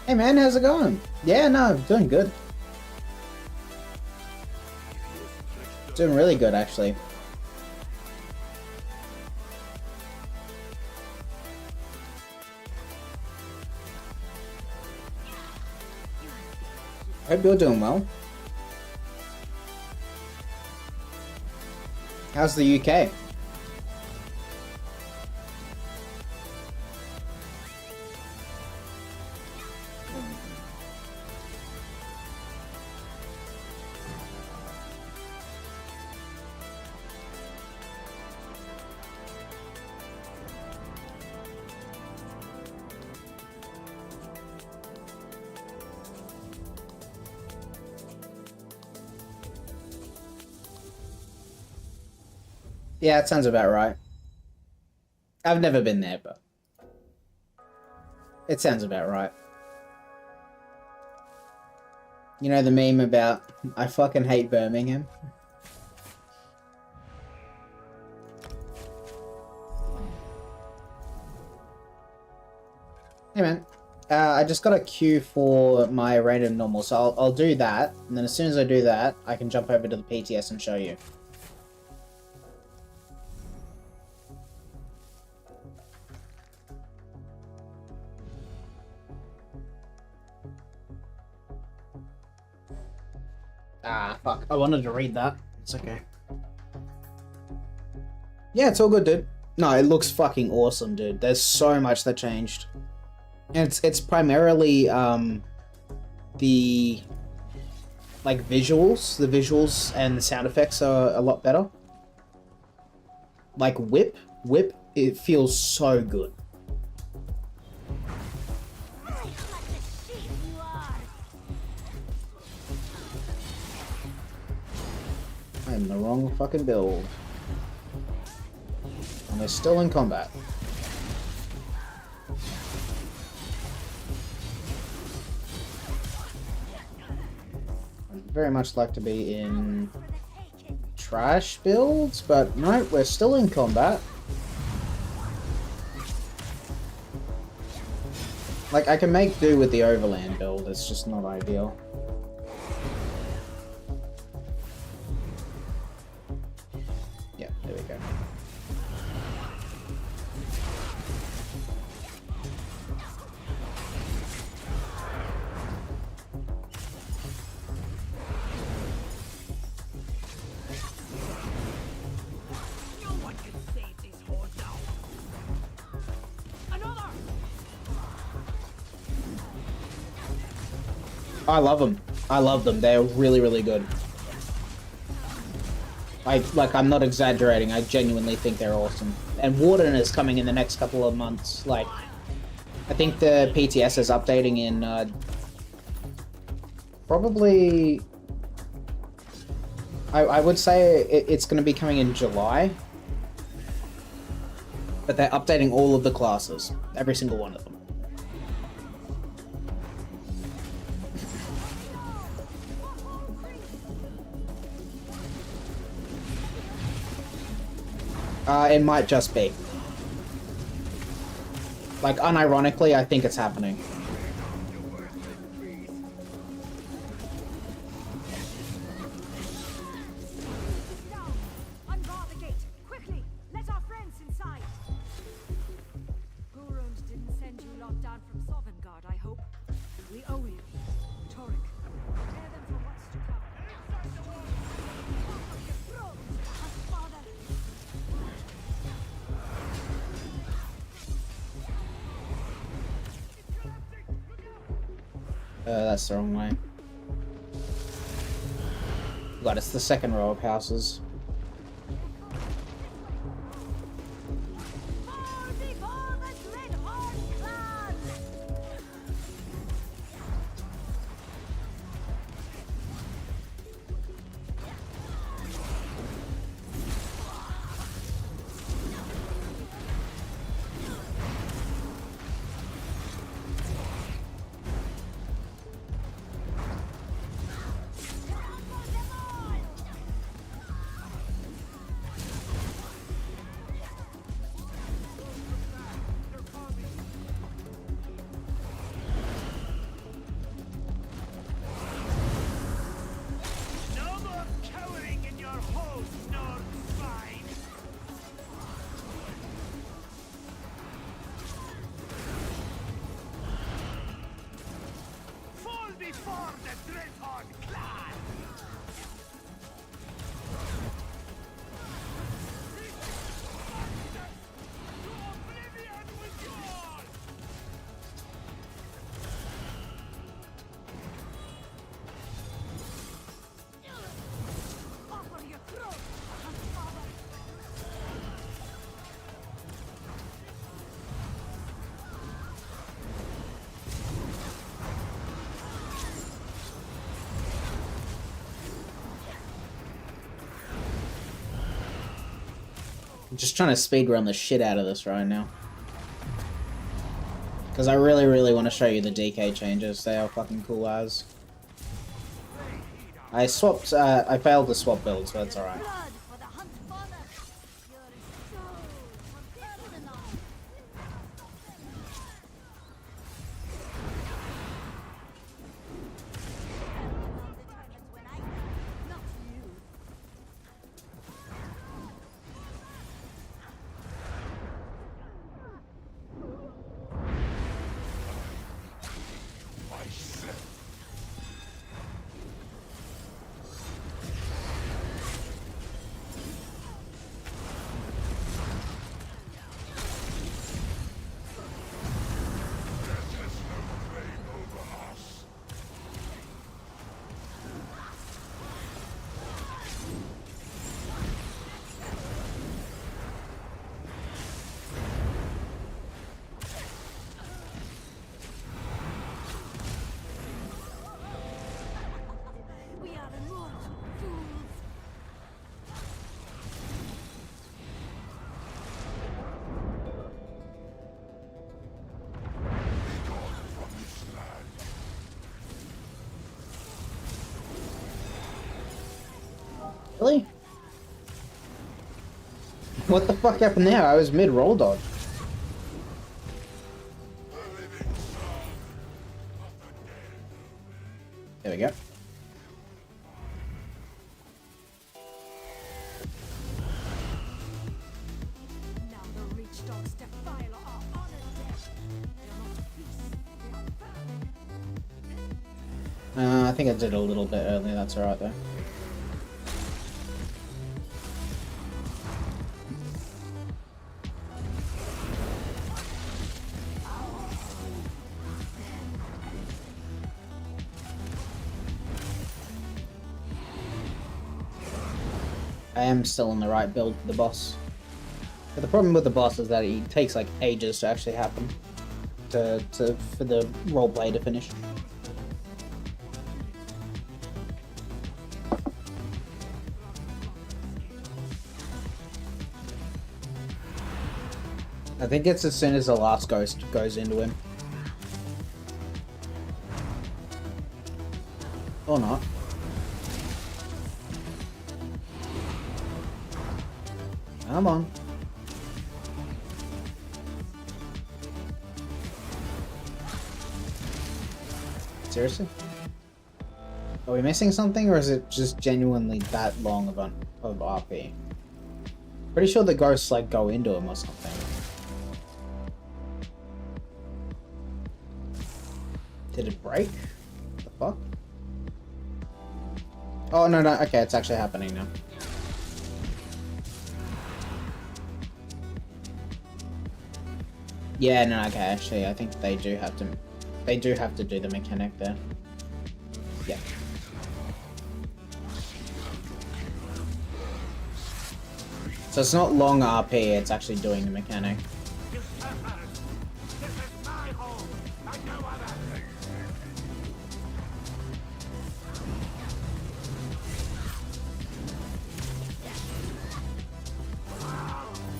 Hey man, how's it going? Yeah, no, doing good. Doing really good, actually. Hope you're doing well. How's the UK? Yeah, it sounds about right. I've never been there, but it sounds about right. You know the meme about, I fucking hate Birmingham? Hey man, I just got a queue for my random normal, so I'll do that, and then as soon as I do that, I can jump over to the PTS and show you. Ah, fuck. I wanted to read that. It's okay. Yeah, it's all good, dude. No, it looks fucking awesome, dude. There's so much that changed. And it's primarily, the, like, visuals. The visuals and the sound effects are a lot better. Like, Whip, it feels so good. I am the wrong fucking build. And we're still in combat. I'd very much like to be in trash builds, but no, we're still in combat. Like, I can make do with the overland build, it's just not ideal. Yeah, there we go. I love them. I love them. They're really, really good. I'm not exaggerating. I genuinely think they're awesome. And Warden is coming in the next couple of months. Like, I think the PTS is updating in, probably... I would say it's going to be coming in July. But they're updating all of the classes. Every single one of them. It might just be. Like, unironically, I think it's happening. Unbar the gate! Quickly! Let our friends inside! Gurund didn't send you locked down from Sovngarde, I hope. We owe you. Torek, prepare them for what's to come. That's the wrong way. God, it's the second row of houses. I'm just trying to speedrun the shit out of this right now. Because I really, really want to show you the DK changes. They are fucking cool as. I swapped, I failed to swap builds, but it's alright. Really? What the fuck happened there? I was mid-roll dodge. There we go. Now the reach dogs defile our honored dead. They are not a feast, they are vermin. I think I did a little bit earlier, that's alright though. I am still in the right build for the boss. But the problem with the boss is that it takes like ages to actually happen. For the roleplay to finish. I think it's as soon as the last ghost goes into him. Or not. Come on. Seriously? Are we missing something, or is it just genuinely that long of RP? Pretty sure the ghosts like go into him or something. Did it break? What the fuck? Oh no, okay, it's actually happening now. Yeah, no, okay, actually, I think they do have to do the mechanic there. Yeah. So it's not long RP, it's actually doing the mechanic.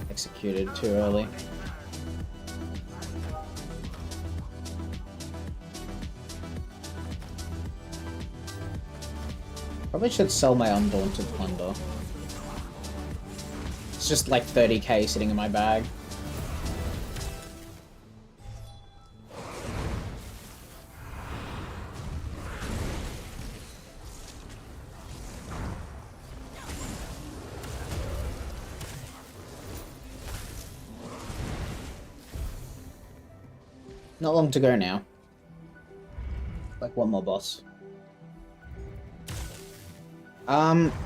Executed too early. Probably should sell my Undaunted Plunder. It's just like 30k sitting in my bag. Not long to go now. Like one more boss.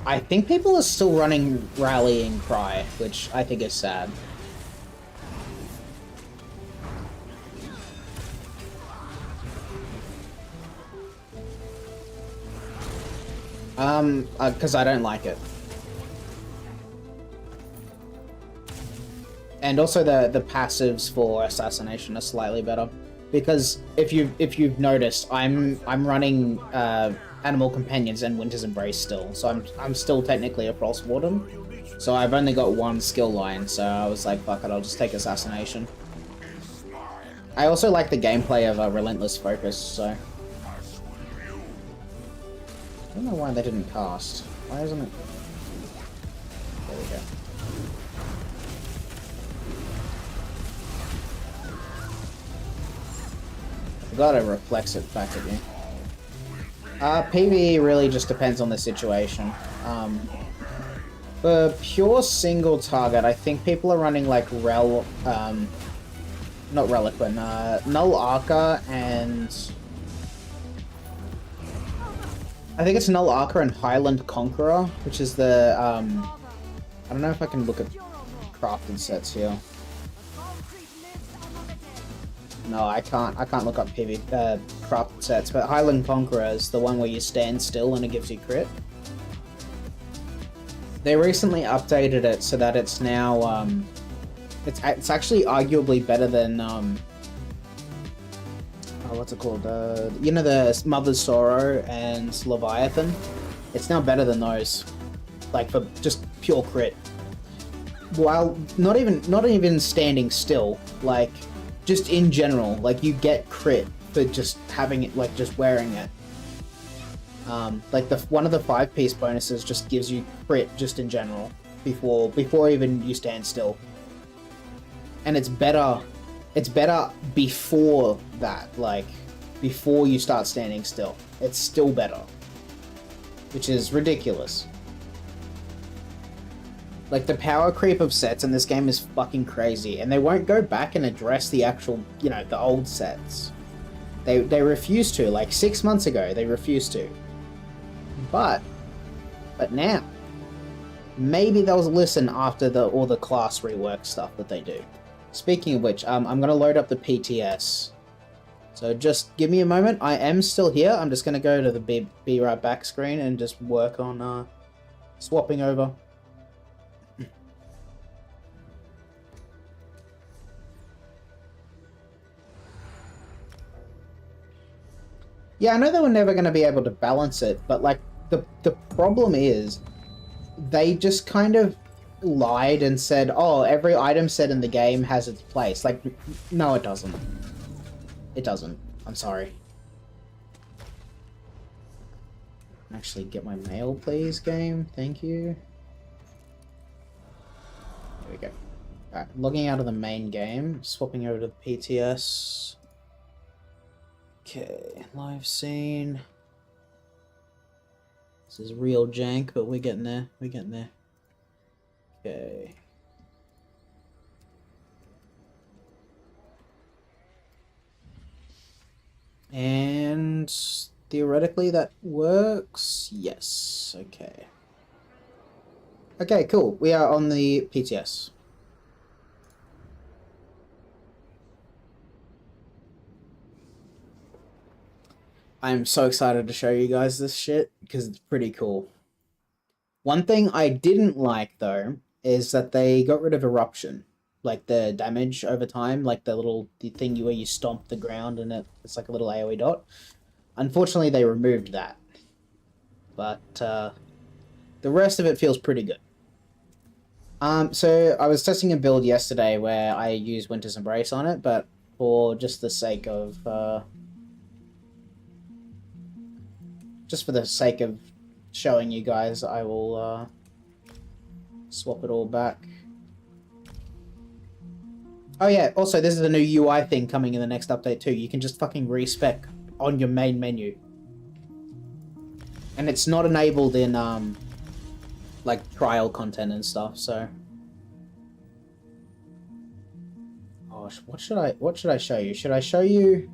I think people are still running Rallying Cry, which I think is sad. Because I don't like it. And also the passives for Assassination are slightly better. Because if you've noticed, I'm running Animal Companions and Winter's Embrace still, so I'm still technically a Frost Warden. So I've only got one skill line, so I was like, fuck it, I'll just take Assassination. I also like the gameplay of Relentless Focus, so I don't know why they didn't cast. Why isn't it? There we go. I forgot it reflects it back at you. PvE really just depends on the situation. For pure single target, I think people are running like not Reliquin, Null Archer and... I think it's Null Archer and Highland Conqueror, which is the, I don't know if I can look at crafted sets here. No, I can't look up crafted sets, but Highland Conqueror is the one where you stand still and it gives you crit. They recently updated it so that it's now, it's actually arguably better than, what's it called? You know, the Mother's Sorrow and Leviathan? It's now better than those. Like, for just pure crit. While not even standing still, like, just in general, like, you get crit for just having it, like, just wearing it. Like one of the 5-piece bonuses just gives you crit just in general before even you stand still. And it's better before that, like before you start standing still. It's still better, which is ridiculous. Like, the power creep of sets in this game is fucking crazy, and they won't go back and address the actual, you know, the old sets. They refuse to. Like 6 months ago, they refused to. But now, maybe they'll listen after all the class rework stuff that they do. Speaking of which, I'm gonna load up the PTS. So just give me a moment. I am still here. I'm just gonna go to the be right back screen and just work on swapping over. Yeah, I know they were never going to be able to balance it, but like the problem is they just kind of lied and said, oh, every item set in the game has its place. Like, no, it doesn't. It doesn't. I'm sorry. Actually, get my mail, please, game. Thank you. There we go. Alright, logging out of the main game, swapping over to the PTS. Okay, live scene. This is real jank, but we're getting there. We're getting there. Okay. And theoretically that works. Yes. Okay. Okay, cool. We are on the PTS. I'm so excited to show you guys this shit, because it's pretty cool. One thing I didn't like, though, is that they got rid of Eruption. Like, the damage over time, like the thing where you stomp the ground and it's like a little AoE dot. Unfortunately, they removed that. But, the rest of it feels pretty good. So, I was testing a build yesterday where I used Winter's Embrace on it, but for just the sake of, just for the sake of showing you guys, I will swap it all back. Oh yeah, also this is a new UI thing coming in the next update too. You can just fucking respec on your main menu. And it's not enabled in like trial content and stuff, so. Gosh, what should I show you? Should I show you?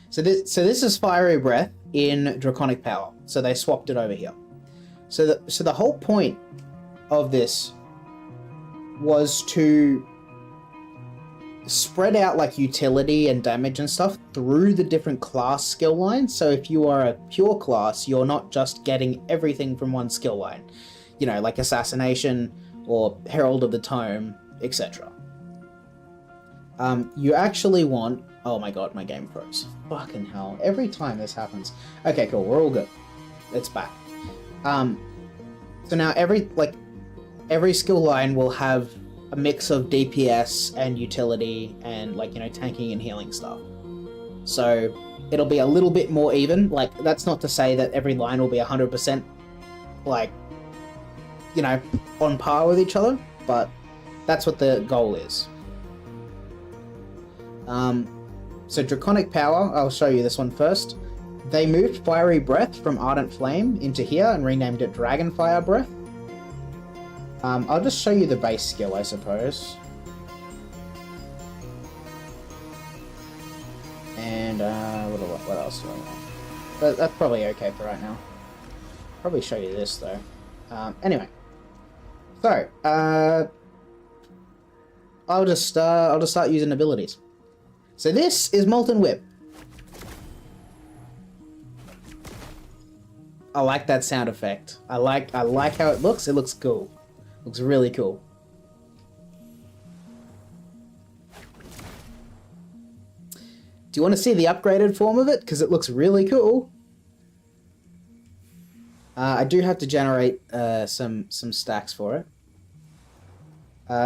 So this is Fiery Breath in Draconic Power. So they swapped it over here. So the whole point of this was to spread out like utility and damage and stuff through the different class skill lines. So if you are a pure class, you're not just getting everything from one skill line. You know, like Assassination or Herald of the Tome, etc. You actually want... Oh my god, my game froze. Fucking hell. Every time this happens. Okay, cool. We're all good. It's back. So now every skill line will have a mix of DPS and utility and, like, you know, tanking and healing stuff. So it'll be a little bit more even. Like, that's not to say that every line will be 100%, like, you know, on par with each other, but that's what the goal is. So Draconic Power, I'll show you this one first. They moved Fiery Breath from Ardent Flame into here and renamed it Dragonfire Breath. I'll just show you the base skill, I suppose. And what else do I want? That's probably okay for right now. Probably show you this though. Anyway, so I'll just start using abilities. So this is Molten Whip. I like that sound effect. I like how it looks. It looks cool. Looks really cool. Do you want to see the upgraded form of it? Because it looks really cool. I do have to generate some stacks for it.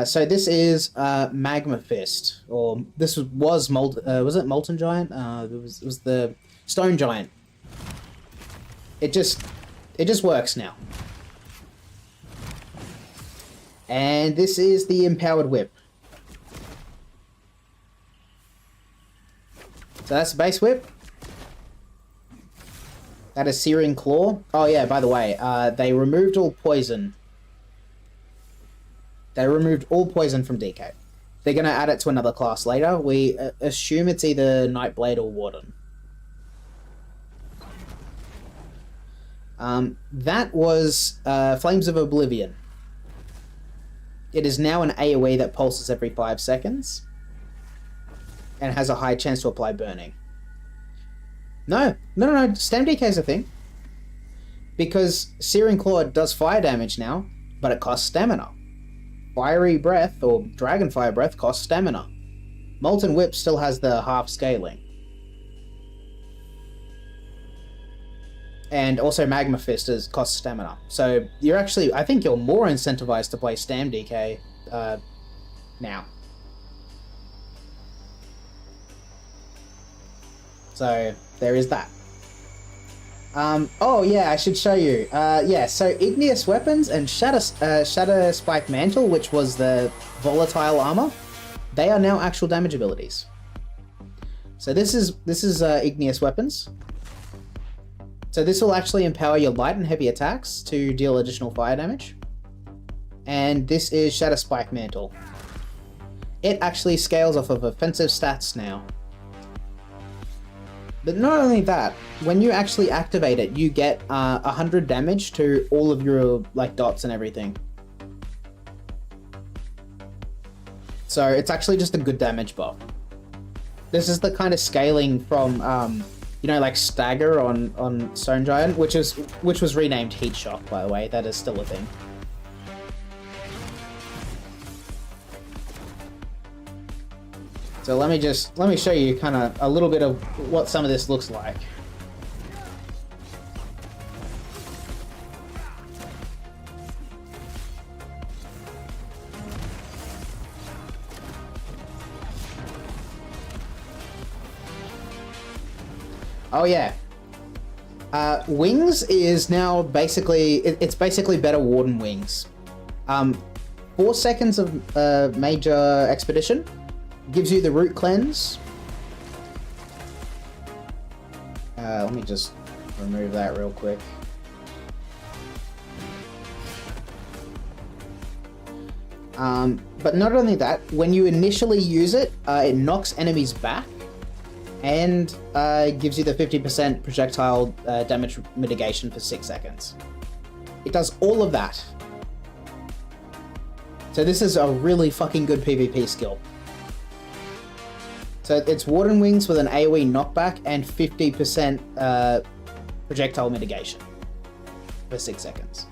So this is Magma Fist, or this was it Molten Giant? It was the Stone Giant. It just works now. And this is the Empowered Whip. So that's the base whip. That is Searing Claw. Oh yeah, by the way, they removed all poison. They removed all poison from DK. They're going to add it to another class later. We assume it's either Nightblade or Warden. That was Flames of Oblivion. It is now an AoE that pulses every 5 seconds. And has a high chance to apply burning. No. Stam DK is a thing. Because Searing Claw does fire damage now, but it costs stamina. Fiery Breath, or Dragonfire Breath, costs stamina. Molten Whip still has the half scaling. And also Magma Fist costs stamina. So you're actually, I think you're more incentivized to play Stam DK now. So there is that. Oh yeah, I should show you. Yeah, so Igneous Weapons and Shatter Spike Mantle, which was the volatile armor, they are now actual damage abilities. So this is Igneous Weapons. So this will actually empower your light and heavy attacks to deal additional fire damage. And this is Shatter Spike Mantle. It actually scales off of offensive stats now. But not only that, when you actually activate it, you get 100 damage to all of your like dots and everything. So it's actually just a good damage buff. This is the kind of scaling from, you know, like Stagger on Stone Giant, which was renamed Heat Shock, by the way. That is still a thing. So let me show you kind of a little bit of what some of this looks like. Oh yeah. Wings is now basically, it's basically better Warden Wings. 4 seconds of major expedition. Gives you the root cleanse. Let me just remove that real quick. But not only that, when you initially use it, it knocks enemies back and gives you the 50% projectile damage mitigation for 6 seconds. It does all of that. So this is a really fucking good PvP skill. So it's Warden Wings with an AoE knockback and 50% projectile mitigation for 6 seconds.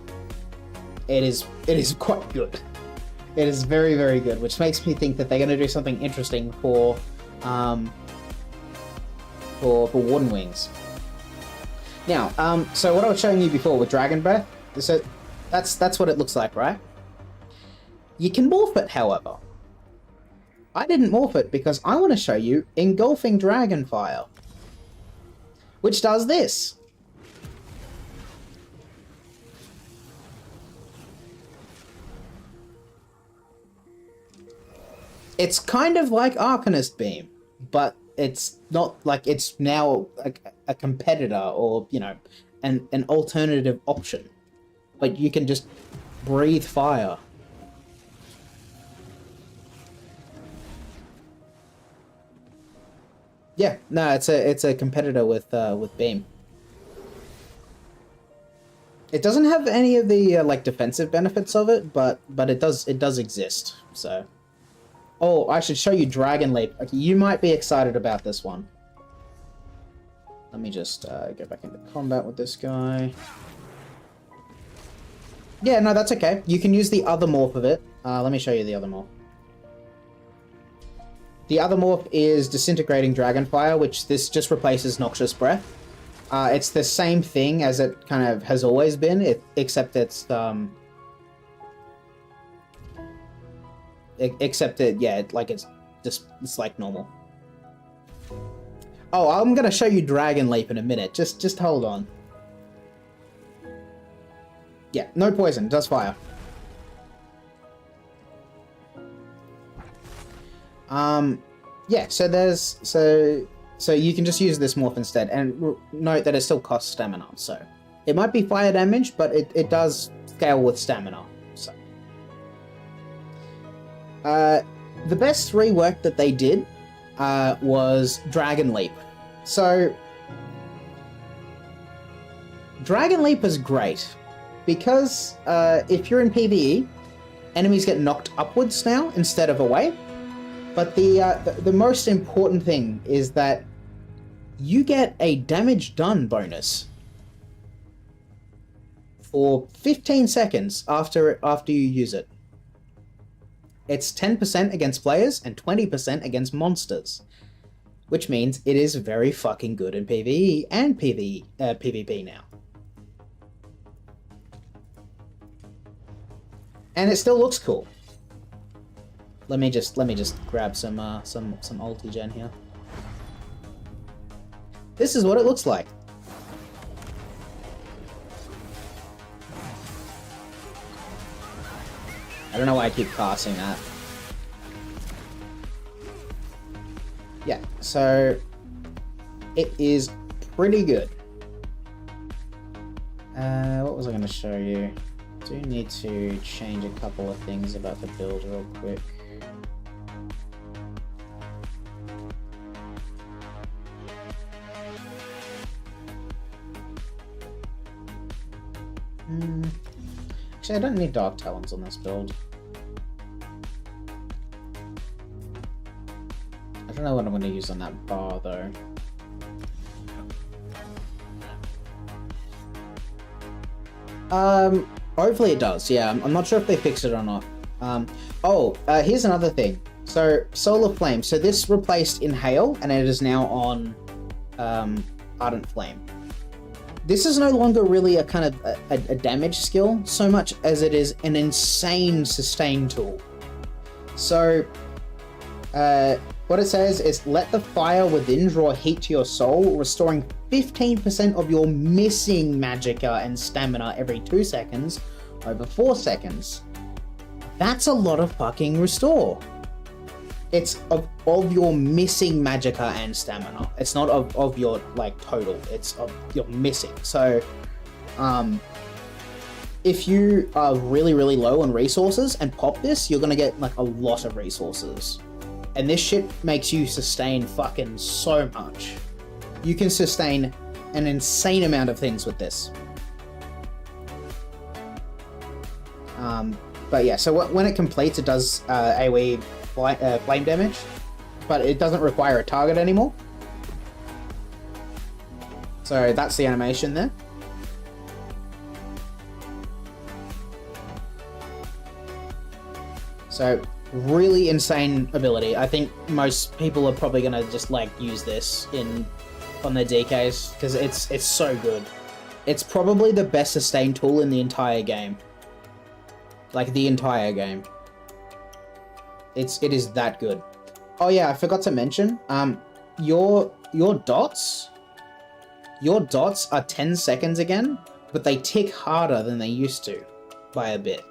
It is quite good. It is very, very good, which makes me think that they're going to do something interesting for Warden Wings. Now, so what I was showing you before with Dragon Breath, so that's what it looks like, right? You can morph it, however. I didn't morph it because I want to show you Engulfing Dragonfire, which does this. It's kind of like Arcanist Beam, but it's not like it's now a competitor or, you know, an alternative option. Like you can just breathe fire. Yeah, no, it's a competitor with Beam. It doesn't have any of the like defensive benefits of it, but it does exist. So, oh, I should show you Dragon Leap. Okay, you might be excited about this one. Let me just go back into combat with this guy. Yeah, no, that's okay. You can use the other morph of it. Let me show you the other morph. The other morph is Disintegrating Dragonfire, which this just replaces Noxious Breath. It's the same thing as it kind of has always been, except it's it's like normal. Oh, I'm gonna show you Dragon Leap in a minute. Just hold on. Yeah, no poison, does fire. Yeah, so there's so you can just use this morph instead, and note that it still costs stamina. So it might be fire damage, but it does scale with stamina. So the best rework that they did was Dragon Leap. So Dragon Leap is great because if you're in PvE, enemies get knocked upwards now instead of away. But the most important thing is that you get a damage done bonus for 15 seconds after you use it. It's 10% against players and 20% against monsters, which means it is very fucking good in PvE and PvP now. And it still looks cool. Let me just grab some ulti gen here. This is what it looks like. I don't know why I keep casting that. Yeah, so it is pretty good. What was I going to show you? I do need to change a couple of things about the build real quick. Actually, I don't need Dark Talons on this build. I don't know what I'm going to use on that bar, though. Hopefully it does, yeah. I'm not sure if they fixed it or not. Here's another thing. So, Solar Flame. So this replaced Inhale, and it is now on Ardent Flame. This is no longer really a kind of a damage skill, so much as it is an insane sustain tool. So, what it says is, let the fire within draw heat to your soul, restoring 15% of your missing magicka and stamina every 2 seconds over 4 seconds. That's a lot of fucking restore. It's of your missing magicka and stamina. It's not of your, like, total. It's of your missing. So, if you are really, really low on resources and pop this, you're gonna get, like, a lot of resources. And this shit makes you sustain fucking so much. You can sustain an insane amount of things with this. But yeah, so when it completes, it does AoE flame damage, but it doesn't require a target anymore. So that's the animation there. So really insane ability. I think most people are probably gonna just like use this on their DKs because it's so good. It's probably the best sustain tool in the entire game. Like the entire game. It is that good. Oh yeah, I forgot to mention. Your dots are 10 seconds again, but they tick harder than they used to by a bit.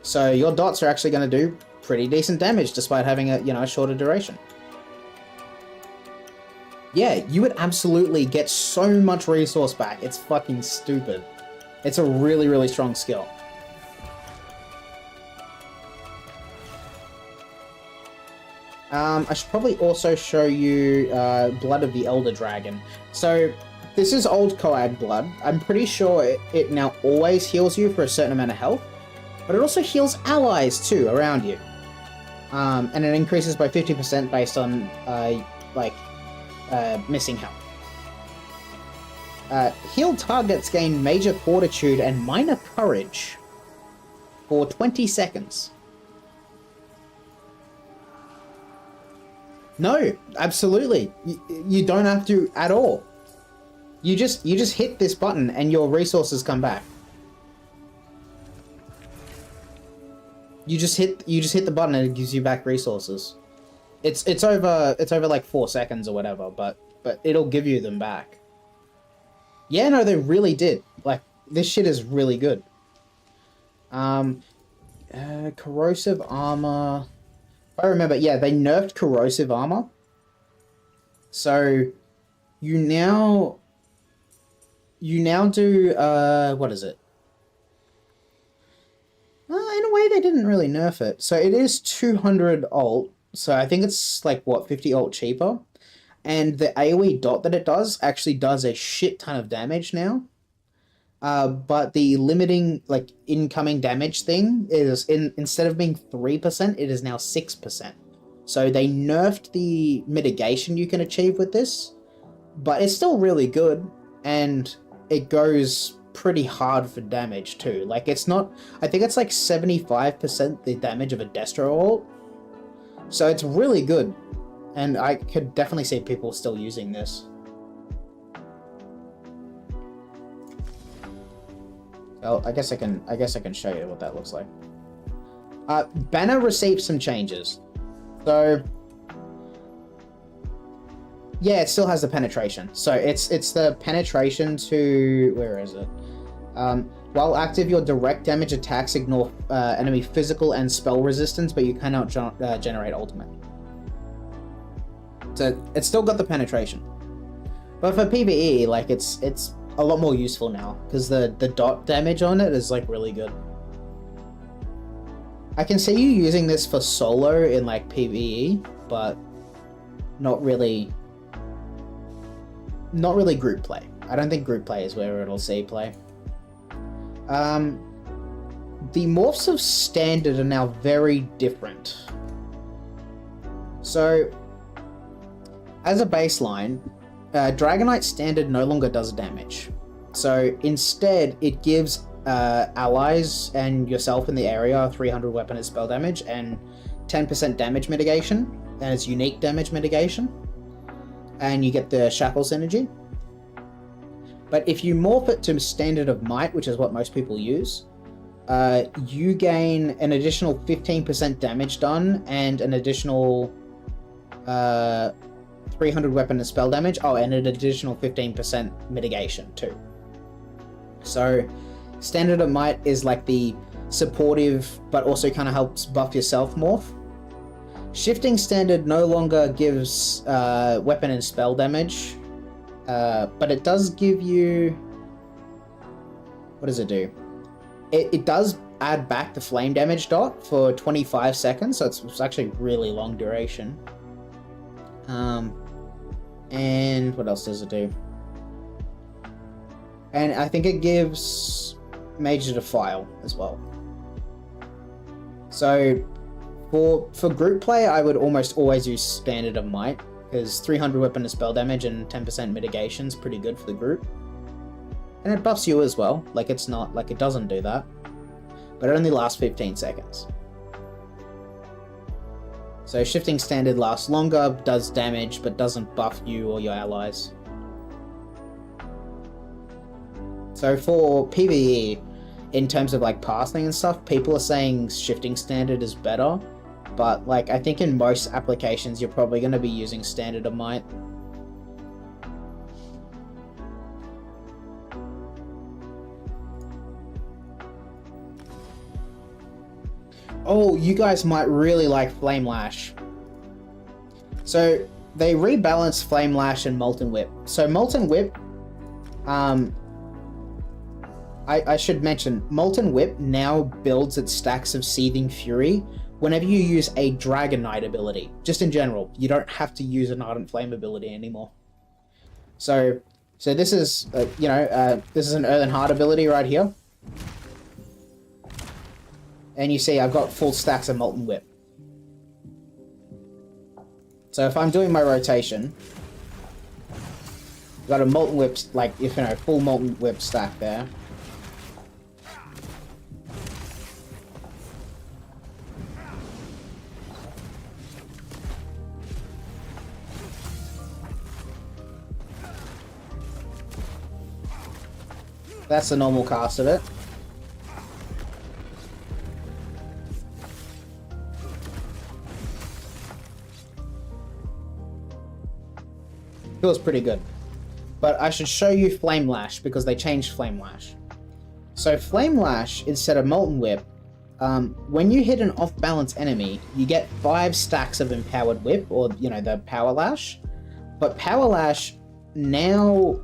So your dots are actually going to do pretty decent damage despite having a shorter duration. Yeah, you would absolutely get so much resource back. It's fucking stupid. It's a really, really strong skill. I should probably also show you Blood of the Elder Dragon. So this is old Coag blood. I'm pretty sure it now always heals you for a certain amount of health, but it also heals allies too around you. And it increases by 50% based on missing health. Healed targets gain major fortitude and minor courage for 20 seconds. No, absolutely. You don't have to at all. You just hit this button and your resources come back. You just hit the button and it gives you back resources. It's over like 4 seconds or whatever, but it'll give you them back. Yeah, no, they really did. Like, this shit is really good. Corrosive armor. If I remember, yeah, they nerfed corrosive armor. So you now do what is it? In a way, they didn't really nerf it. So it is 200 alt. So I think it's like what, 50 alt cheaper. And the AoE dot that it does actually does a shit ton of damage now. But the limiting, like, incoming damage thing is, instead of being 3%, it is now 6%. So they nerfed the mitigation you can achieve with this, but it's still really good, and it goes pretty hard for damage too. Like, it's not, I think it's like 75% the damage of a Destro ult. So it's really good, and I could definitely see people still using this. Oh, I guess I can show you what that looks like. Banner received some changes. So yeah, it still has the penetration. So it's the penetration to, where is it? While active, your direct damage attacks ignore enemy physical and spell resistance, but you cannot generate ultimate. So it's still got the penetration. But for PvE, like, it's a lot more useful now, because the dot damage on it is, like, really good. I can see you using this for solo in, like, PvE, but not really group play. I don't think group play is where it'll see play. The morphs of standard are now very different. So, as a baseline, Dragonite standard no longer does damage. So instead, it gives allies and yourself in the area 300 weapon and spell damage and 10% damage mitigation, and it's unique damage mitigation. And you get the shackle synergy. But if you morph it to standard of might, which is what most people use, you gain an additional 15% damage done and an additional 300 weapon and spell damage. Oh, and an additional 15% mitigation too. So standard of might is like the supportive, but also kind of helps buff yourself morph. Shifting standard no longer gives weapon and spell damage, but it does give you... What does it do? It does add back the flame damage dot for 25 seconds, so it's actually really long duration. And what else does it do? And I think it gives Major Defile as well. So for group play, I would almost always use Standard of Might, because 300 weapon and spell damage and 10% mitigation is pretty good for the group. And it buffs you as well. Like, it's not like it doesn't do that, but it only lasts 15 seconds. So shifting standard lasts longer, does damage, but doesn't buff you or your allies. So for PvE, in terms of like passing and stuff, people are saying shifting standard is better, but like I think in most applications you're probably going to be using standard of might. Oh, you guys might really like Flame Lash. So they rebalanced Flame Lash and Molten Whip. So Molten Whip, I should mention, Molten Whip now builds its stacks of Seething Fury whenever you use a Dragon Knight ability. Just in general, you don't have to use an Ardent Flame ability anymore. So this is, this is an Earthen Heart ability right here. And you see I've got full stacks of Molten Whip. So if I'm doing my rotation, I've got a Molten Whip, like, if you know, full Molten Whip stack there. That's the normal cast of it. Feels pretty good. but I should show you Flame Lash because they changed Flame Lash. So Flame Lash, instead of Molten Whip, when you hit an off-balance enemy, you get 5 stacks of Empowered Whip, or, you know, the Power Lash. But Power Lash now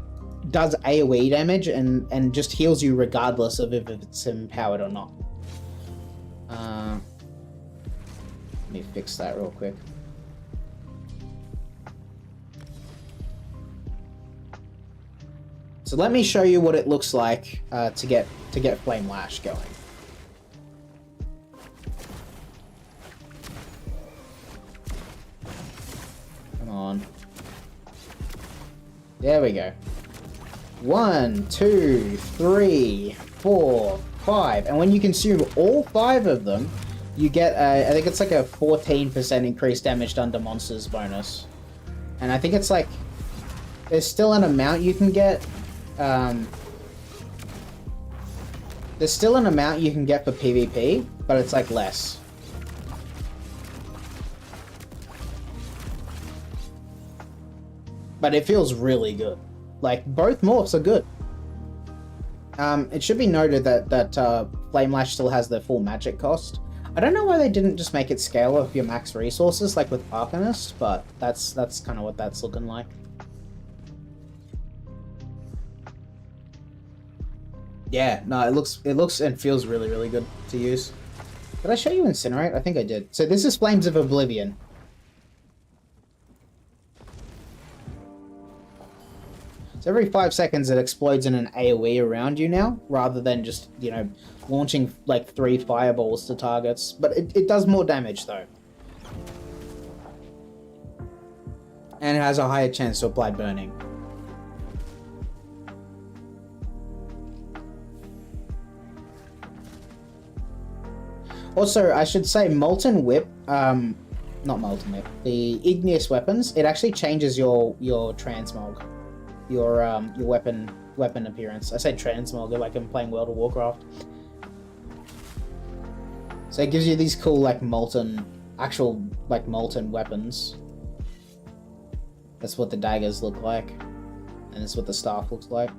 does AoE damage and just heals you regardless of if it's empowered or not. Let me fix that real quick. So let me show you what it looks like to get Flame Lash going. Come on. There we go. 1, 2, 3, 4, 5. And when you consume all 5 of them, you get I think it's like a 14% increased damage done to monsters bonus. And I think it's like, there's still an amount you can get. There's still an amount you can get for PvP, but it's like less. But it feels really good. Like, both morphs are good. It should be noted that Flame Lash still has the full magic cost. I don't know why they didn't just make it scale with your max resources, like with Arcanist, but that's kind of what that's looking like. Yeah, no, it looks and feels really, really good to use. Did I show you Incinerate? I think I did. So this is Flames of Oblivion. So every 5 seconds it explodes in an AoE around you now, rather than just, you know, launching like 3 fireballs to targets. But it does more damage though. And it has a higher chance to apply burning. Also, I should say Molten Whip, not Molten Whip, the Igneous Weapons, it actually changes your transmog. Your weapon appearance. I say transmog like I'm playing World of Warcraft. So it gives you these cool like molten weapons. That's what the daggers look like, and that's what the staff looks like.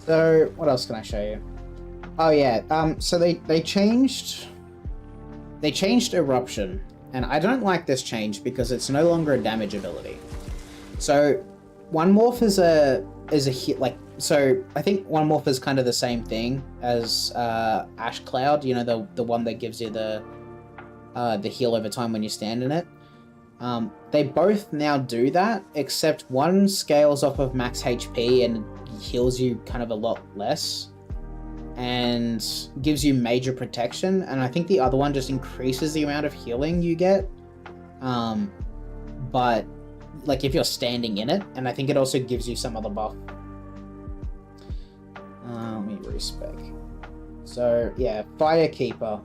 So, what else can I show you? Oh yeah, so they changed Eruption, and I don't like this change because it's no longer a damage ability. So, one morph is a hit, like, so I think one morph is kind of the same thing as Ash Cloud, you know, the one that gives you the heal over time when you stand in it. They both now do that, except one scales off of max HP and heals you kind of a lot less and gives you major protection, and I think the other one just increases the amount of healing you get, but like if you're standing in it, and I think it also gives you some other buff. Let me respec. So yeah, Firekeeper.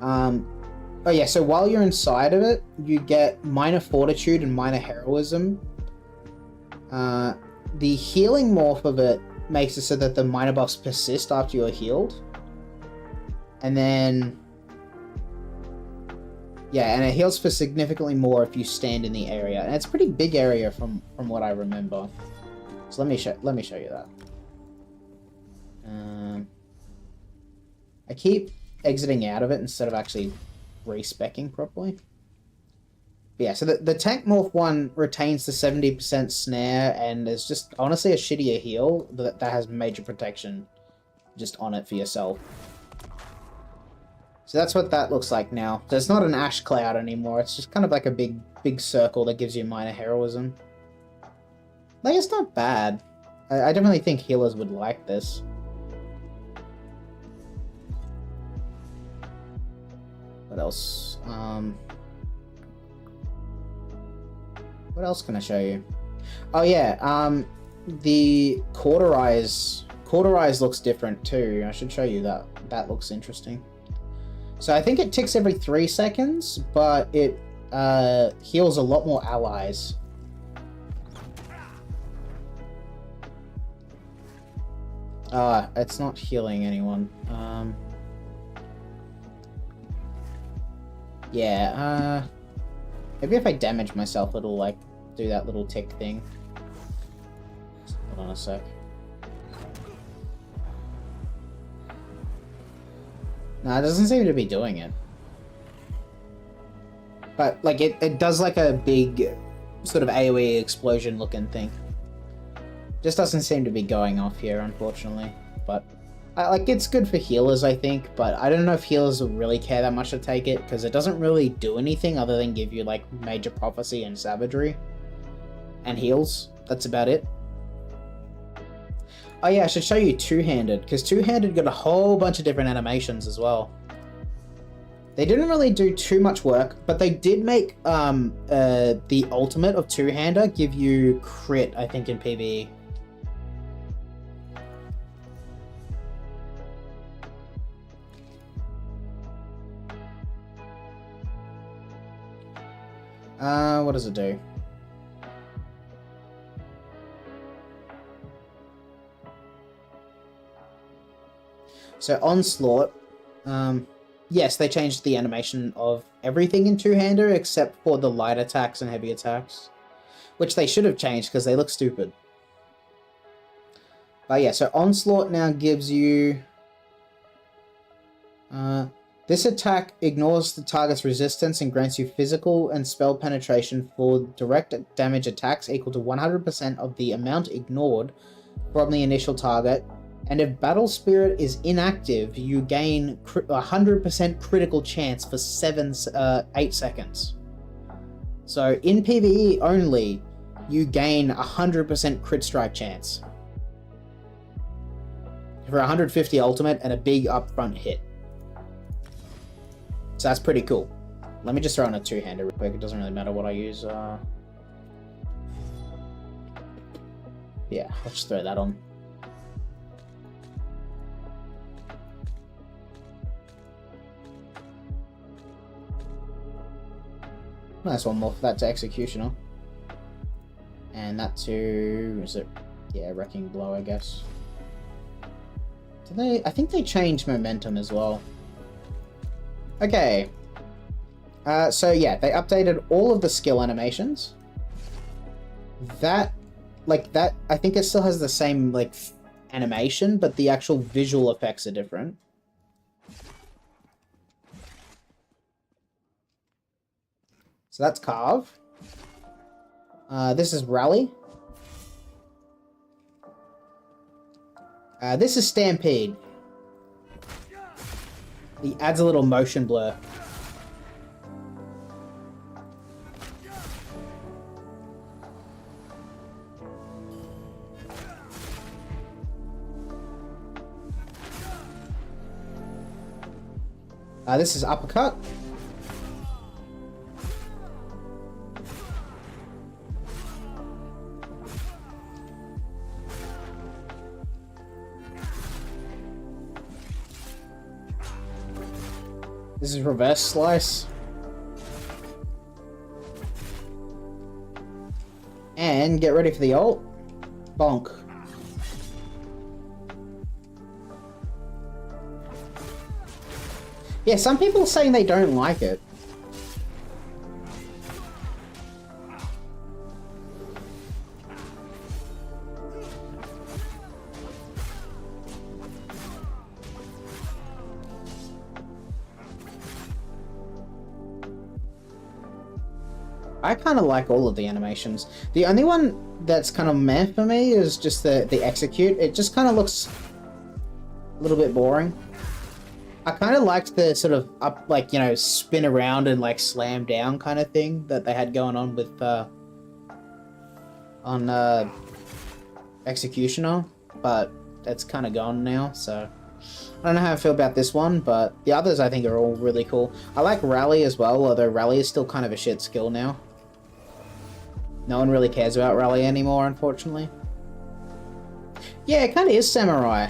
Oh yeah, so while you're inside of it, you get minor fortitude and minor heroism. The healing morph of it makes it so that the minor buffs persist after you're healed. And then, yeah, and it heals for significantly more if you stand in the area. And it's a pretty big area from what I remember. So let me show you that. I keep exiting out of it instead of actually respecking properly. Yeah, so the tank morph one retains the 70% snare and is just honestly a shittier heal that has major protection just on it for yourself. So that's what that looks like now. So it's not an ash cloud anymore, it's just kind of like a big circle that gives you minor heroism. Like, it's not bad. I definitely think healers would like this. What else? What else can I show you? Oh yeah, the cauterize looks different too. I should show you that. That looks interesting. So I think it ticks every 3 seconds, but it heals a lot more allies. It's not healing anyone. Yeah, maybe if I damage myself, it'll, like, do that little tick thing. Hold on a sec. No, it doesn't seem to be doing it. But, like, it does, like, a big sort of AoE explosion looking thing. Just doesn't seem to be going off here, unfortunately. But, like, it's good for healers, I think, but I don't know if healers will really care that much to take it, because it doesn't really do anything other than give you, like, major prophecy and savagery. And heals. That's about it. Oh yeah, I should show you two-handed, because two-handed got a whole bunch of different animations as well. They didn't really do too much work, but they did make the ultimate of two-hander give you crit, I think, in PvE. What does it do? So Onslaught, yes, they changed the animation of everything in two-hander except for the light attacks and heavy attacks, which they should have changed because they look stupid. But yeah, so Onslaught now gives you... this attack ignores the target's resistance and grants you physical and spell penetration for direct damage attacks equal to 100% of the amount ignored from the initial target. And if Battle Spirit is inactive, you gain 100% critical chance for 8 seconds. So in PvE only, you gain 100% crit strike chance. For 150 ultimate and a big upfront hit. So that's pretty cool. Let me just throw in a two-hander real quick. It doesn't really matter what I use. Yeah, I'll just throw that on. Nice one more for that to Executioner. And that to... is it? Yeah, Wrecking Blow, I guess. Did they... I think they changed Momentum as well. Okay. So yeah, they updated all of the skill animations. That... like, that... I think it still has the same, like, animation, but the actual visual effects are different. So that's Carve. This is Rally. This is Stampede. He adds a little motion blur. This is Uppercut. This is Reverse Slice. And get ready for the ult. Bonk. Yeah, some people are saying they don't like it. I kind of like all of the animations. The only one that's kind of meh for me is just the execute. It just kind of looks a little bit boring. I kind of liked the sort of up, like, you know, spin around and like slam down kind of thing that they had going on with Executioner, but it's kind of gone now, so I don't know how I feel about this one, but the others I think are all really cool. I like Rally as well, although Rally is still kind of a shit skill now. No one really cares about Rally anymore, unfortunately. Yeah, it kind of is Samurai.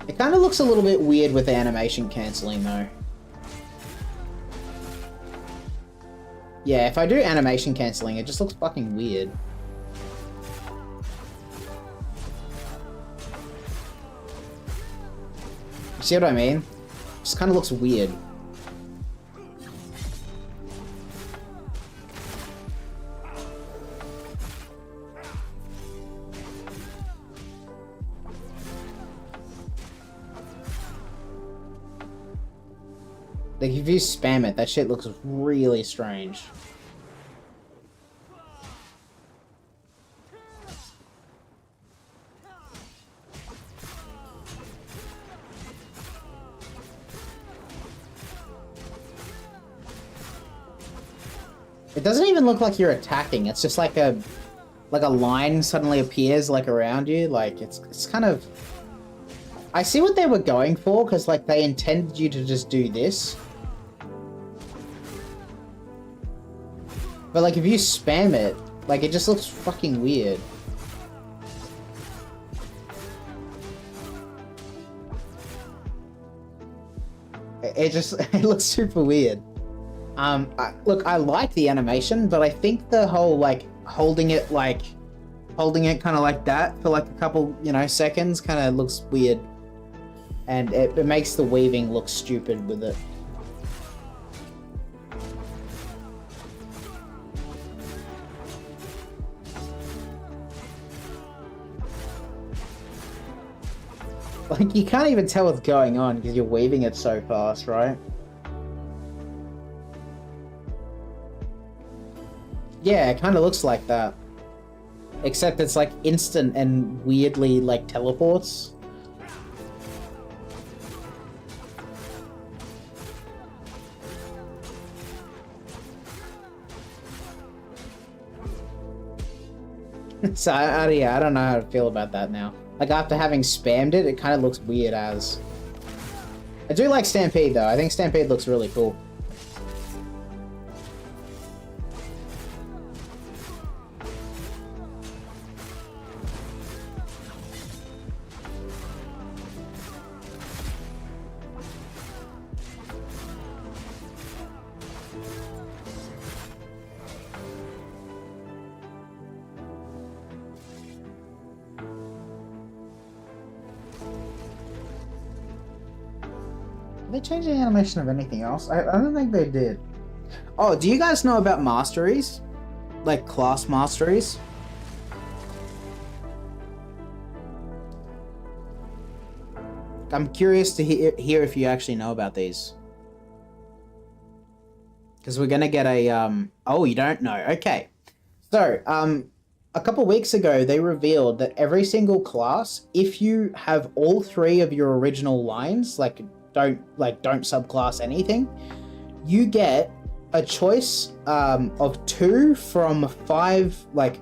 It kind of looks a little bit weird with the animation cancelling, though. Yeah, if I do animation cancelling, it just looks fucking weird. You see what I mean? It just kind of looks weird. Like, if you spam it, that shit looks really strange. It doesn't even look like you're attacking. It's just like a line suddenly appears like around you. Like it's kind of. I see what they were going for, because like they intended you to just do this. But like if you spam it, like it just looks fucking weird. It looks super weird. Look, I like the animation, but I think the whole like holding it kind of like that for like a couple, you know, seconds kind of looks weird. And it makes the weaving look stupid with it. Like, you can't even tell what's going on because you're weaving it so fast, right? Yeah, it kind of looks like that. Except it's like instant and weirdly like teleports. So, yeah, I don't know how to feel about that now. Like, after having spammed it, it kind of looks weird as... I do like Stampede, though. I think Stampede looks really cool. Did they change the animation of anything else? I don't think they did. Oh, do you guys know about masteries? Like class masteries? I'm curious to hear if you actually know about these. Because we're gonna get a, oh, you don't know. Okay. So, a couple weeks ago, they revealed that every single class, if you have all three of your original lines, don't subclass anything, you get a choice of 2 from 5 like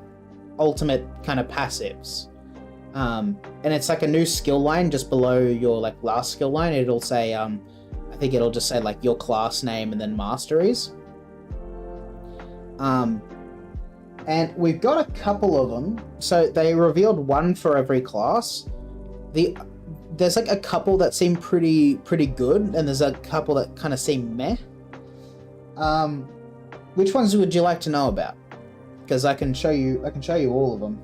ultimate kind of passives, and it's like a new skill line just below your like last skill line. It'll say I think it'll just say like your class name and then masteries, and we've got a couple of them. So they revealed 1 for every class. There's like a couple that seem pretty good, and there's a couple that kind of seem meh. Which ones would you like to know about? Because I can show you all of them.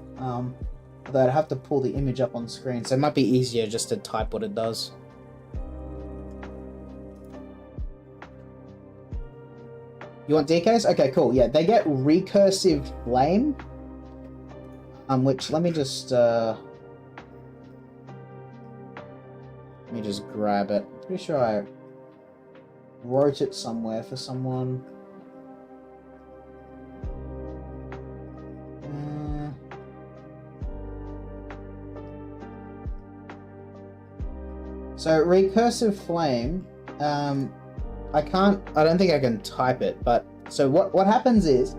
Although I'd have to pull the image up on screen, so it might be easier just to type what it does. You want DKs? Okay, cool. Yeah, they get recursive flame. Which let me just grab it. Pretty sure wrote it somewhere for someone. So recursive flame, I don't think I can type it, but so what happens is,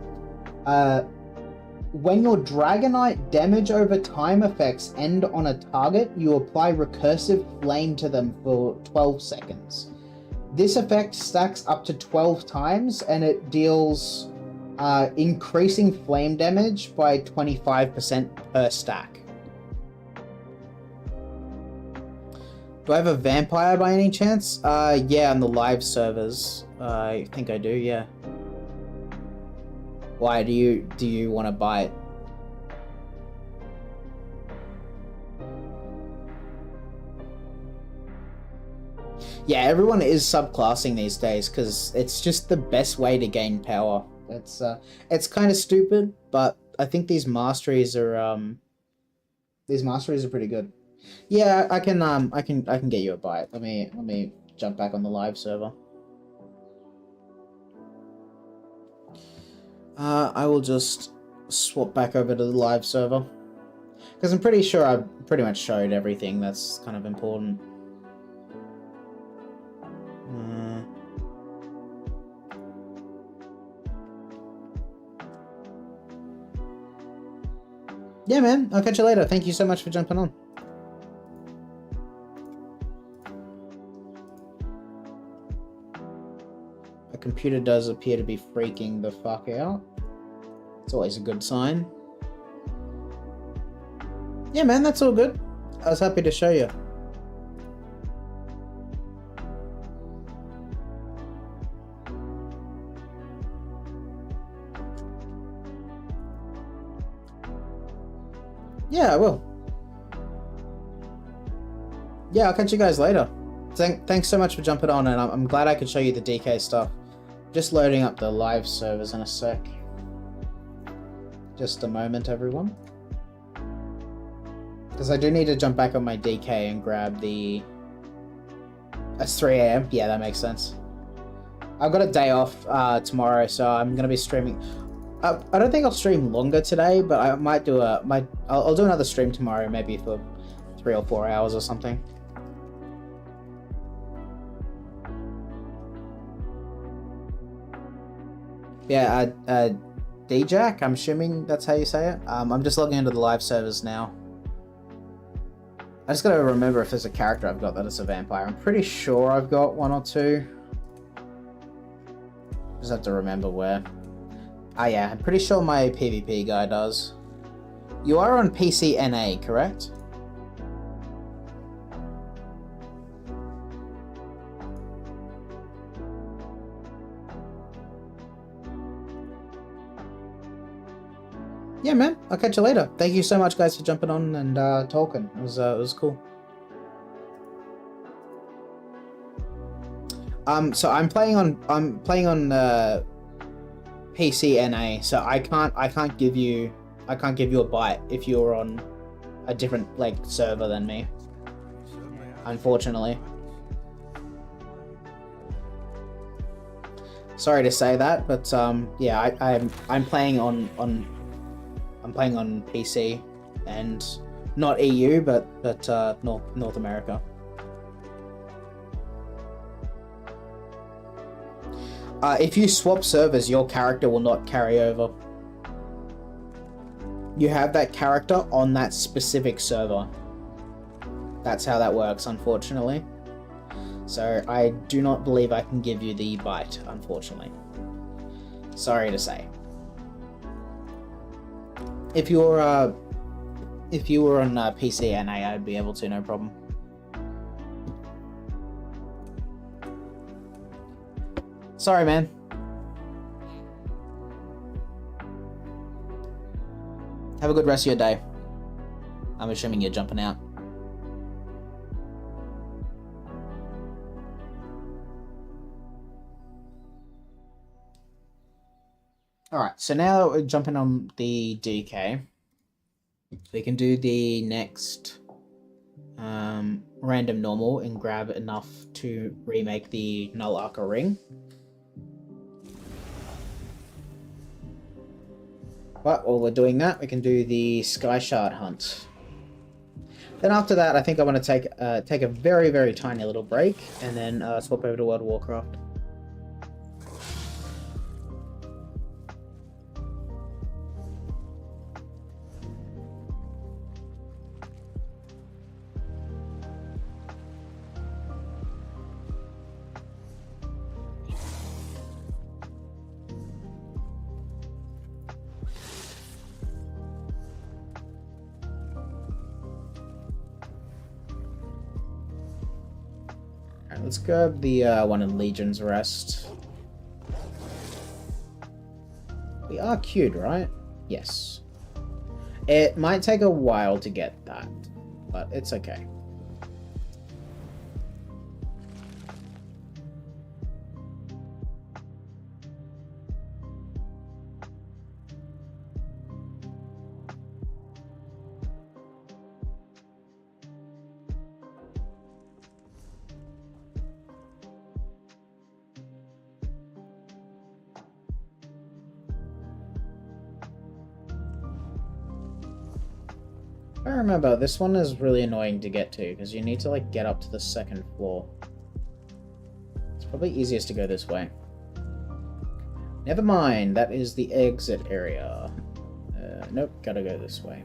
when your Dragonite damage over time effects end on a target, you apply recursive flame to them for 12 seconds. This effect stacks up to 12 times, and it deals increasing flame damage by 25% per stack. Do I have a vampire by any chance? Yeah, on the live servers. I think I do, yeah. Why do you want to buy it? Yeah, everyone is subclassing these days because it's just the best way to gain power. It's kind of stupid, but I think these masteries are pretty good. Yeah, I can get you a bite. Let me jump back on the live server. I will just swap back over to the live server because I'm pretty sure I pretty much showed everything that's kind of important. Yeah, man. I'll catch you later. Thank you so much for jumping on. My computer does appear to be freaking the fuck out. It's always a good sign. Yeah, man, that's all good. I was happy to show you. Yeah, I will. Yeah, I'll catch you guys later. Thanks so much for jumping on, and I'm glad I could show you the DK stuff. Just loading up the live servers in a sec. Just a moment, everyone. Because I do need to jump back on my DK and grab the... It's 3 AM? Yeah, that makes sense. I've got a day off tomorrow, so I'm going to be streaming... I don't think I'll stream longer today, but I might do I'll do another stream tomorrow, maybe for 3 or 4 hours or something. Yeah, D-Jack, I'm assuming that's how you say it. I'm just logging into the live servers now. I just gotta remember if there's a character I've got that is a vampire. I'm pretty sure I've got 1 or 2. Just have to remember where. Ah yeah, I'm pretty sure my PvP guy does. You are on PC NA, correct? Yeah, man. I'll catch you later. Thank you so much, guys, for jumping on and talking. It was cool. So I'm playing on PC NA, so I can't give you a bite if you're on a different server than me. Unfortunately. Sorry to say that, but yeah, I'm playing on PC and not EU, but North America. If you swap servers, your character will not carry over. You have that character on that specific server. That's how that works, unfortunately. So I do not believe I can give you the bite, unfortunately. Sorry to say. If you were on PC NA, I'd be able to, no problem. Sorry, man. Have a good rest of your day. I'm assuming you're jumping out. Alright, so now that we're jumping on the DK, we can do the next random normal and grab enough to remake the Null Arca ring. But while we're doing that, we can do the Sky Shard hunt. Then after that, I think I want to take a very, very tiny little break, and then swap over to World of Warcraft. Alright, let's grab the one in Legion's Rest. We are queued, right? Yes. It might take a while to get that, but it's okay. I remember, this one is really annoying to get to, because you need to, like, get up to the second floor. It's probably easiest to go this way. Never mind, that is the exit area. Nope, gotta go this way.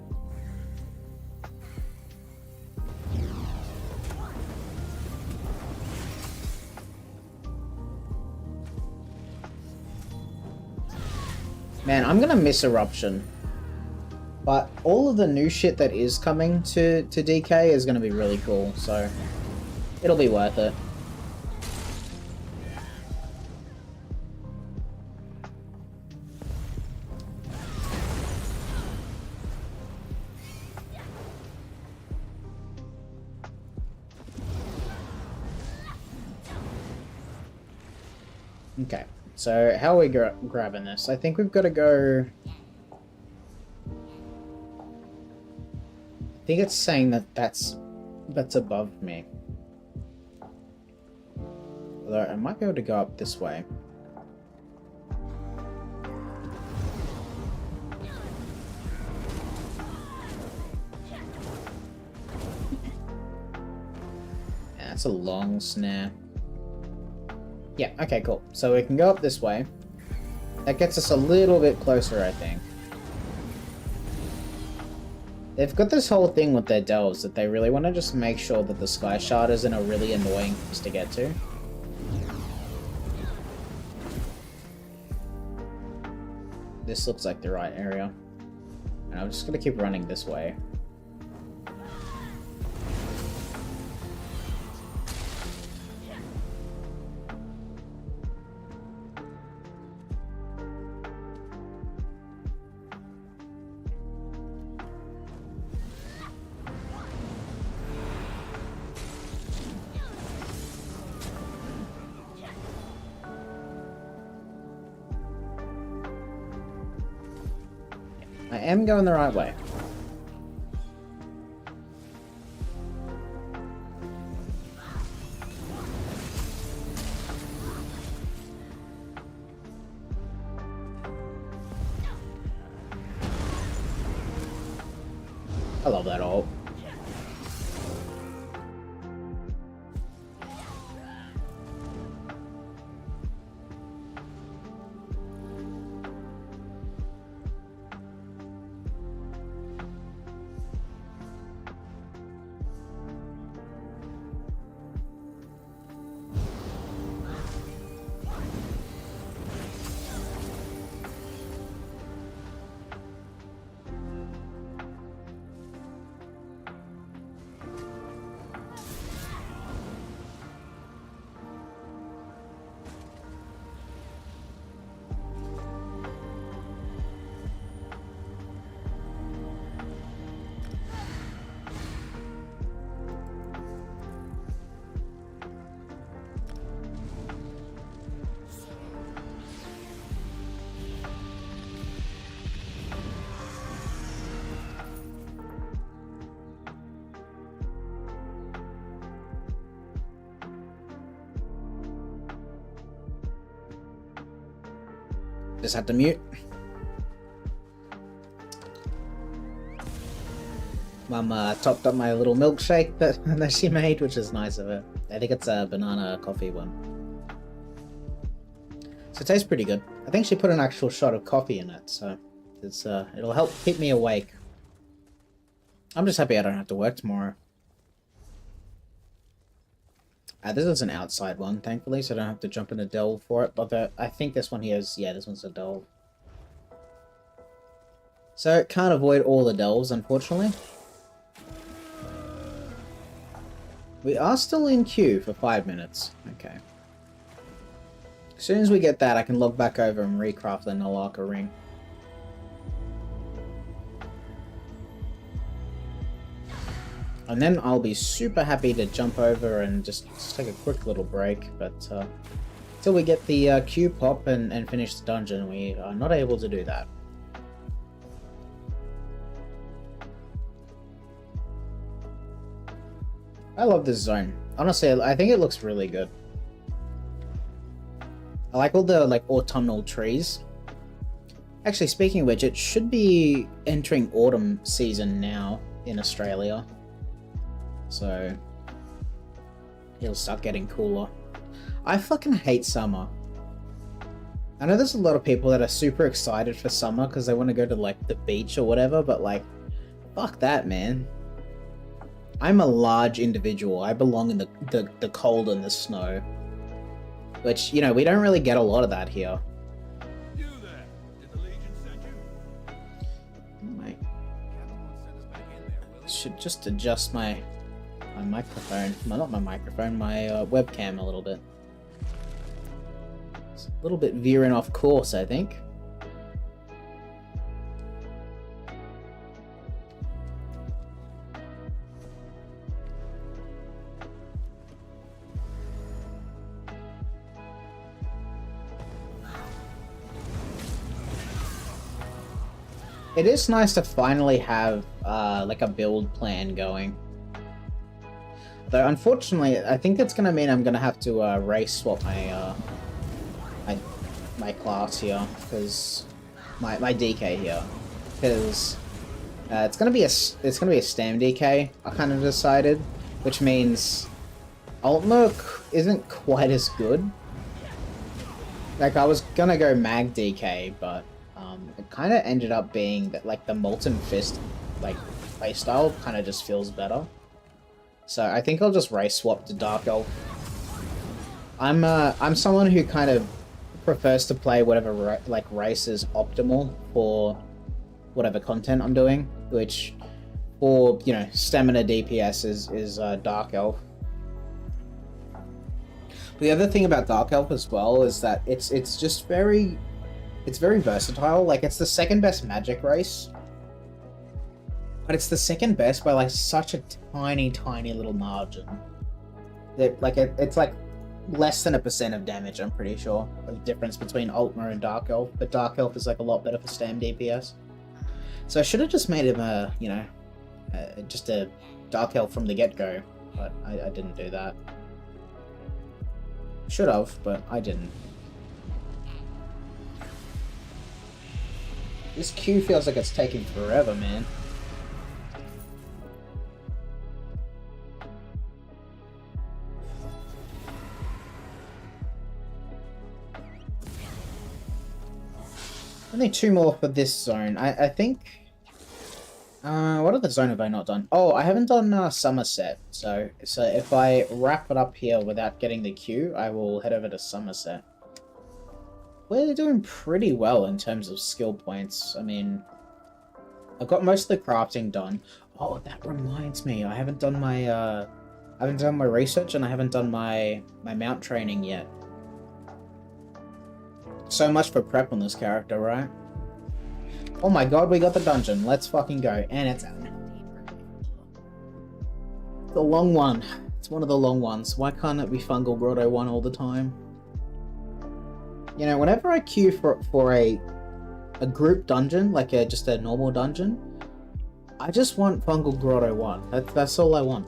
Man, I'm gonna miss Eruption. But all of the new shit that is coming to DK is going to be really cool, so it'll be worth it. Okay, so how are we grabbing this? I think we've got to go... I think it's saying that that's above me. Although I might be able to go up this way. Yeah, that's a long snare. Yeah, okay, cool. So we can go up this way. That gets us a little bit closer, I think. They've got this whole thing with their delves that they really want to just make sure that the Sky Shard isn't a really annoying place to get to. This looks like the right area. And I'm just going to keep running this way. I am going the right way. I love that ult. Just had to mute. Mum topped up my little milkshake that she made, which is nice of her. I think it's a banana coffee one. So it tastes pretty good. I think she put an actual shot of coffee in it, so it's it'll help keep me awake. I'm just happy I don't have to work tomorrow. This is an outside one, thankfully, so I don't have to jump in a delve for it. But I think this one here is, yeah, this one's a delve. So can't avoid all the delves, unfortunately. We are still in queue for 5 minutes. Okay. As soon as we get that, I can log back over and recraft the Nalaka ring. And then I'll be super happy to jump over and just take a quick little break, but until we get the queue pop and finish the dungeon, we are not able to do that. I love this zone. Honestly, I think it looks really good. I like all the autumnal trees. Actually, speaking of which, it should be entering autumn season now in Australia. So it'll start getting cooler. I fucking hate summer. I know there's a lot of people that are super excited for summer because they want to go to the beach or whatever, but fuck that, man. I'm a large individual. I belong in the cold and the snow. Which, you know, we don't really get a lot of that here. You there? Did the Legion send you? Should just adjust my microphone. Well, not my microphone, my webcam a little bit. It's a little bit veering off course, I think. It is nice to finally have a build plan going. Though unfortunately, I think it's gonna mean I'm gonna have to race swap my class here, because my DK here, because it's gonna be a stam DK. I kind of decided, which means alt merc isn't quite as good. I was gonna go mag DK, but it kind of ended up being that the Molten Fist playstyle kind of just feels better. So I think I'll just race swap to Dark Elf. I'm someone who kind of prefers to play whatever race is optimal for whatever content I'm doing, which for stamina DPS is Dark Elf. But the other thing about Dark Elf as well is that it's very versatile. It's the second best magic race, but it's the second best by such a tiny little margin. That it's less than 1% of damage, I'm pretty sure, of the difference between Altmer and Dark Elf, but Dark Elf is a lot better for stam DPS. So I should have just made him just a Dark Elf from the get-go, but I didn't do that. Should have, but I didn't. This queue feels like it's taking forever, man. Only 2 more for this zone. I think... what other zone have I not done? Oh, I haven't done Somerset. So if I wrap it up here without getting the queue, I will head over to Somerset. We're doing pretty well in terms of skill points. I mean, I've got most of the crafting done. Oh, that reminds me, I haven't done my research and I haven't done my mount training yet. So much for prep on this character, right? Oh my god, we got the dungeon. Let's fucking go. And it's the long one. It's one of the long ones. Why can't it be Fungal Grotto 1 all the time? You know, whenever I queue for a group dungeon, just a normal dungeon, I just want Fungal Grotto 1. That's all I want.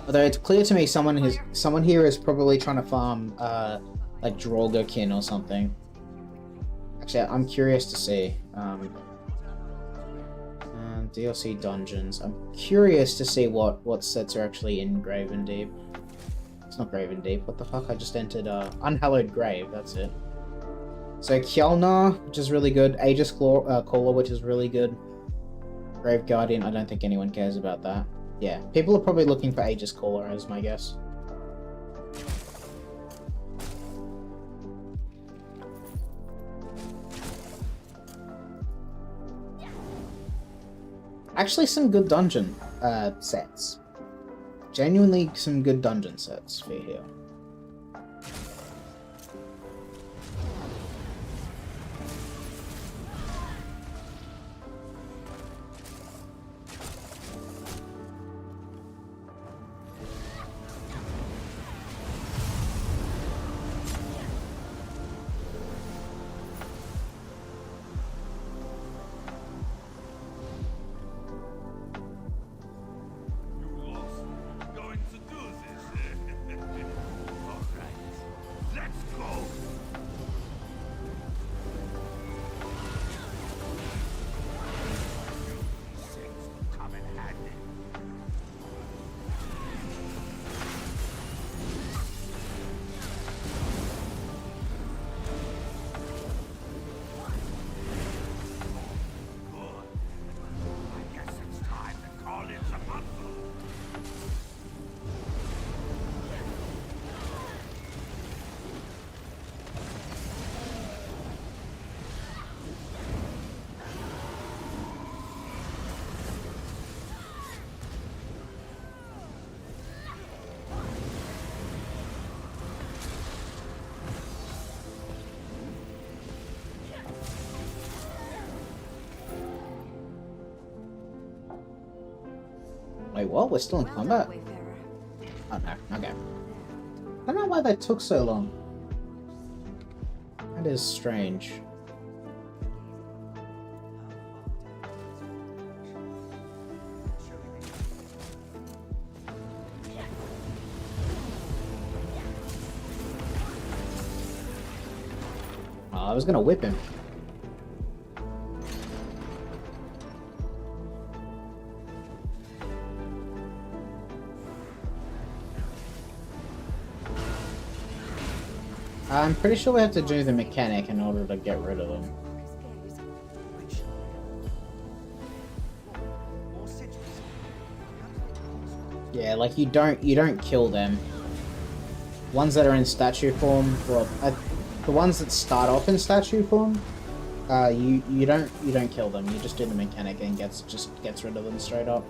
Although it's clear to me someone here is probably trying to farm Draugr Kin or something. Actually, I'm curious to see. DLC dungeons. I'm curious to see what sets are actually in Graven Deep. It's not Graven Deep. What the fuck? I just entered Unhallowed Grave. That's it. So Kjolnar, which is really good. Aegis Caller, which is really good. Grave Guardian. I don't think anyone cares about that. Yeah, people are probably looking for Aegis Caller as my guess. Actually, some good dungeon sets. Genuinely, some good dungeon sets for here. Wait, what? We're still in combat? Oh no, okay. I don't know why that took so long. That is strange. Oh, I was gonna whip him. I'm pretty sure we have to do the mechanic in order to get rid of them. Yeah, like you don't kill them. Ones that are in statue form, well, the ones that start off in statue form, you don't kill them. You just do the mechanic and just gets rid of them straight up.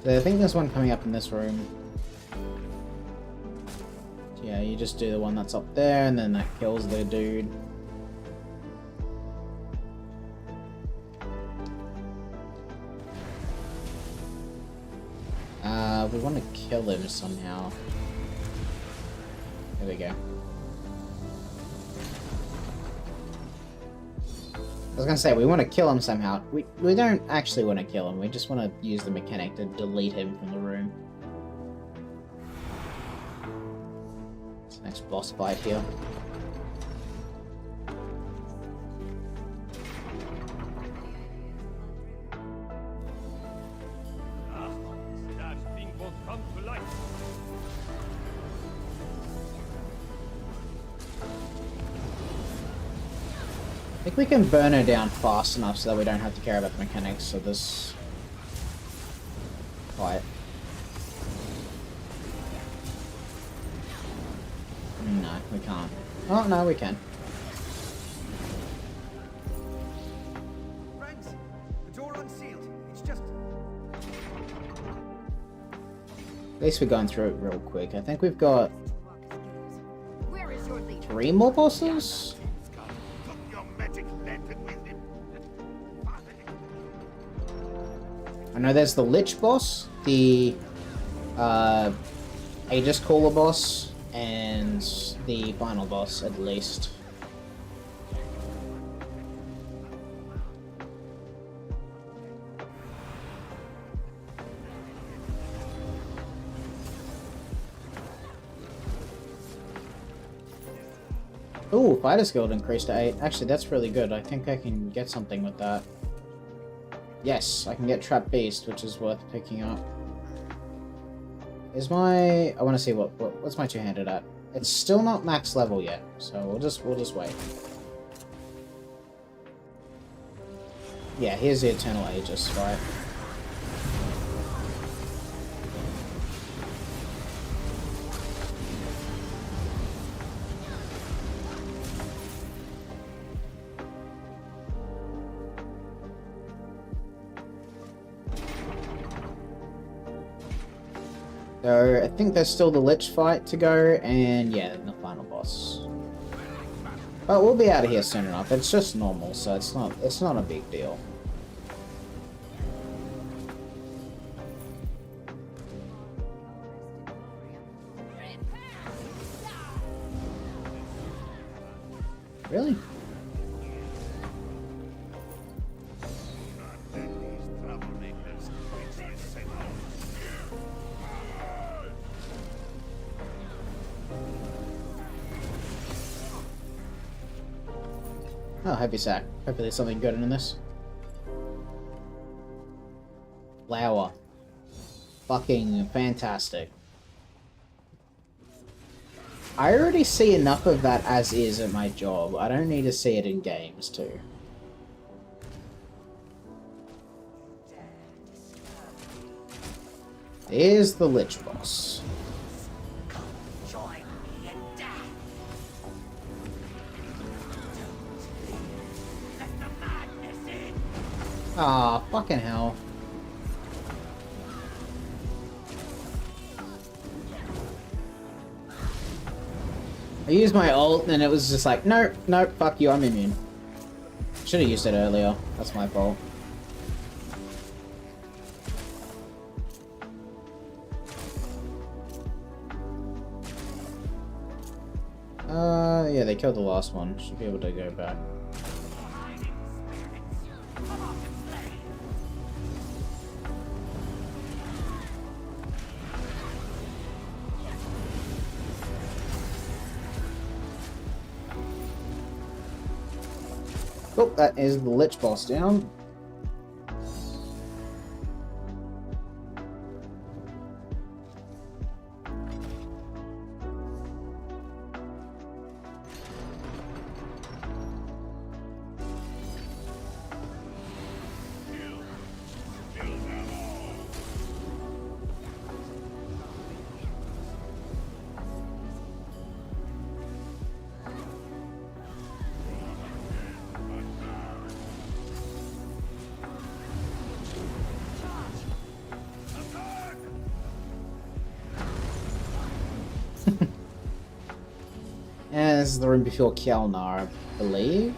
So I think there's one coming up in this room. Yeah, you just do the one that's up there, and then that kills the dude. We want to kill him somehow. There we go. I was gonna say, we want to kill him somehow. We don't actually want to kill him, we just want to use the mechanic to delete him from the room. It's the next boss fight here. That thing won't come to life. I think we can burn her down fast enough so that we don't have to care about the mechanics of this fight. No, we can't. Oh, no, we can. Friends, the door unsealed. It's just... At least we're going through it real quick. I think we've got Where is your leader? 3 more bosses? I know there's the Lich boss, the Aegis Caller boss, and the final boss, at least. Ooh, Fighter's Guild increased to 8. Actually, that's really good. I think I can get something with that. Yes, I can get Trap Beast, which is worth picking up. Is my... I want to see what's my two-handed at. It's still not max level yet, so we'll just wait. Yeah, here's the Eternal Aegis, right? So, I think there's still the Lich fight to go, and yeah, then the final boss. But we'll be out of here soon enough. It's just normal, so it's not a big deal. Really? Oh, heavy sack. Hopefully there's something good in this. Flower. Fucking fantastic. I already see enough of that as is at my job. I don't need to see it in games too. Here's the Lich boss. Ah, fucking hell. I used my ult and it was just like, nope, nope, fuck you, I'm immune. Should have used it earlier. That's my fault. Yeah, they killed the last one. Should be able to go back. Oh, that is the Lich boss down. And this is the room before Kjelnar, I believe.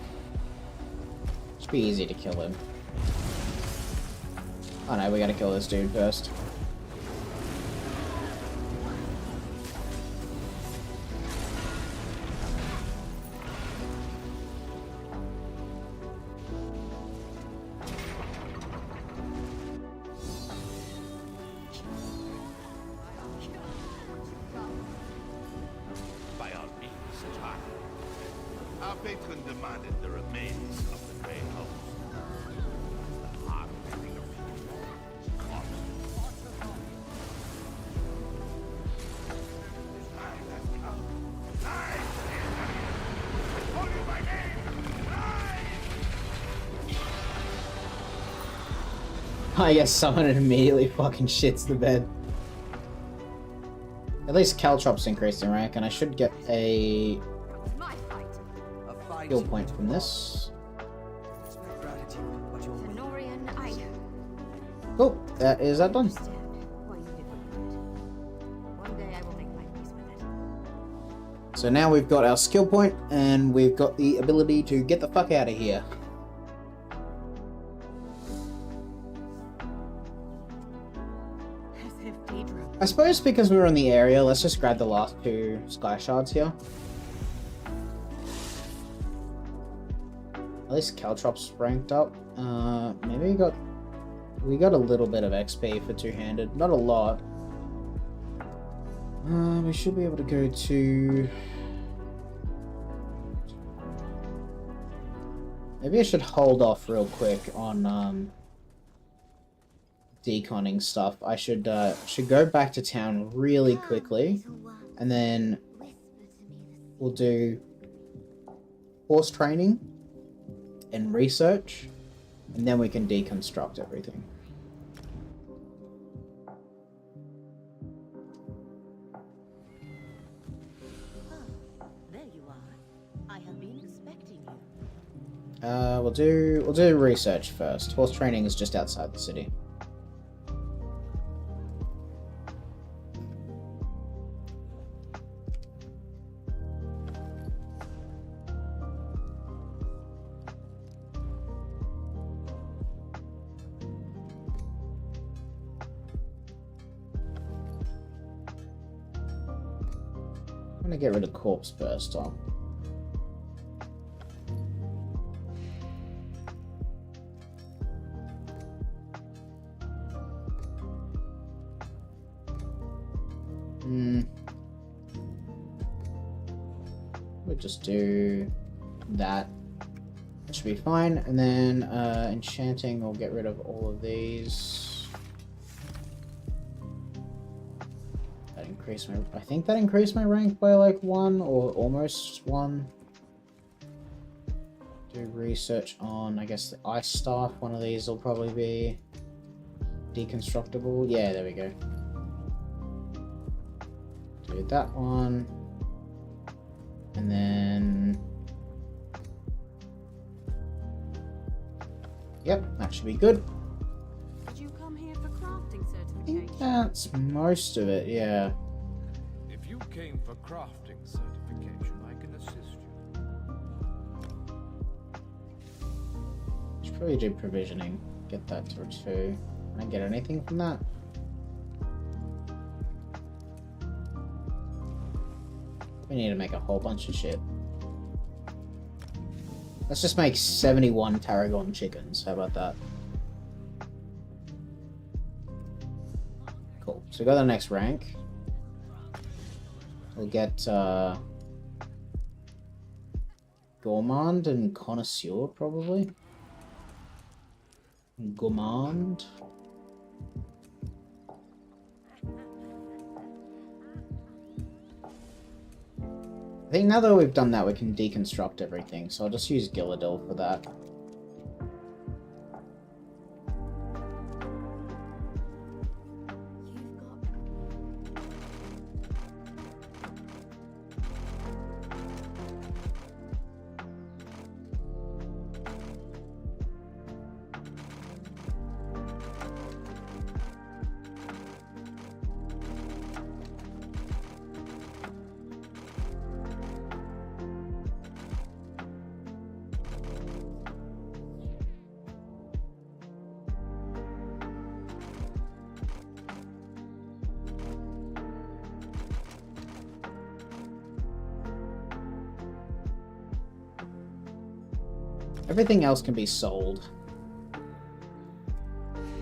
Should be easy to kill him. Oh no, we gotta kill this dude first. Our patron demanded the remains of the Grey Host. The heart of the time has come. Time is call you by name. I guess someone immediately fucking shits the bed. At least Caltrops increased in rank, and I should get a My fight. skill point from this. Tenorian, I Oh, that is that done. understand why you did what you did. One day I will make my peace with it. So now we've got our skill point, and we've got the ability to get the fuck out of here. As if Daedra. I suppose because we were in the area, let's just grab the last two Sky Shards here. At least Caltrops ranked up. Maybe we got a little bit of XP for two-handed, not a lot. We should be able to go to Maybe I should hold off real quick on deconning stuff. I should go back to town really quickly, and then we'll do horse training and research, and then we can deconstruct everything. There you are. I have been expecting you. We'll do research first. Horse training is just outside the city. I'm gonna get rid of corpse first, Tom. We'll just do that. That should be fine. And then enchanting, we'll get rid of all of these. That increased my... I think that increased my rank by like 1 or almost 1. Do research on, I guess, the ice staff. One of these will probably be deconstructible. Yeah, there we go. Do that one. And then... Yep, that should be good. Did you come here for crafting I think certification? that's most of it, yeah. If you came for crafting certification, I can assist you. Should probably do provisioning. Get that to 2. Can I get anything from that? We need to make a whole bunch of shit. Let's just make 71 tarragon chickens. How about that? Cool. So we got the next rank. We'll get Gourmand and Connoisseur, probably. Gourmand. I think now that we've done that, we can deconstruct everything, so I'll just use Gilladil for that. Everything else can be sold.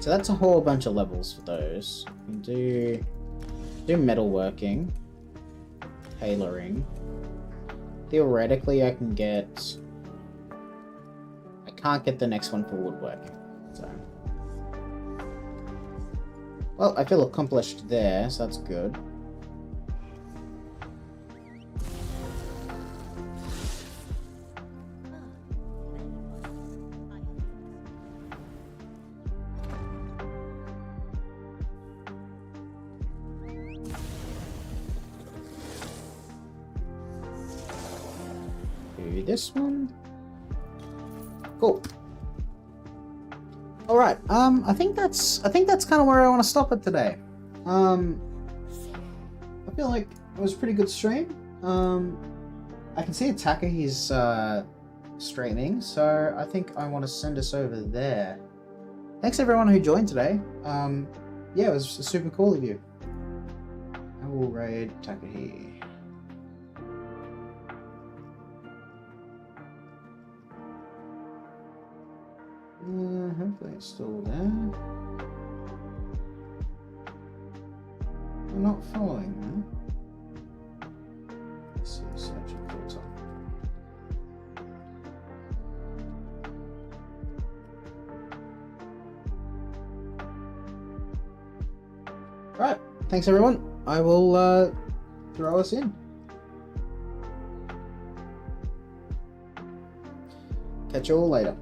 So that's a whole bunch of levels for those. We can do metalworking, tailoring. Theoretically, I can get... I can't get the next one for woodworking, so... Well, I feel accomplished there, so that's good. Do this one. Cool. All right. I think that's kind of where I want to stop it today. I feel like it was a pretty good stream. I can see Attacker he's streaming, so I think I want to send us over there. Thanks everyone who joined today. Yeah, it was super cool of you. I will raid Takahi. Hopefully it's still there. We're not following that. Let's see, search and filter. Alright, thanks everyone. I will throw us in. Catch you all later.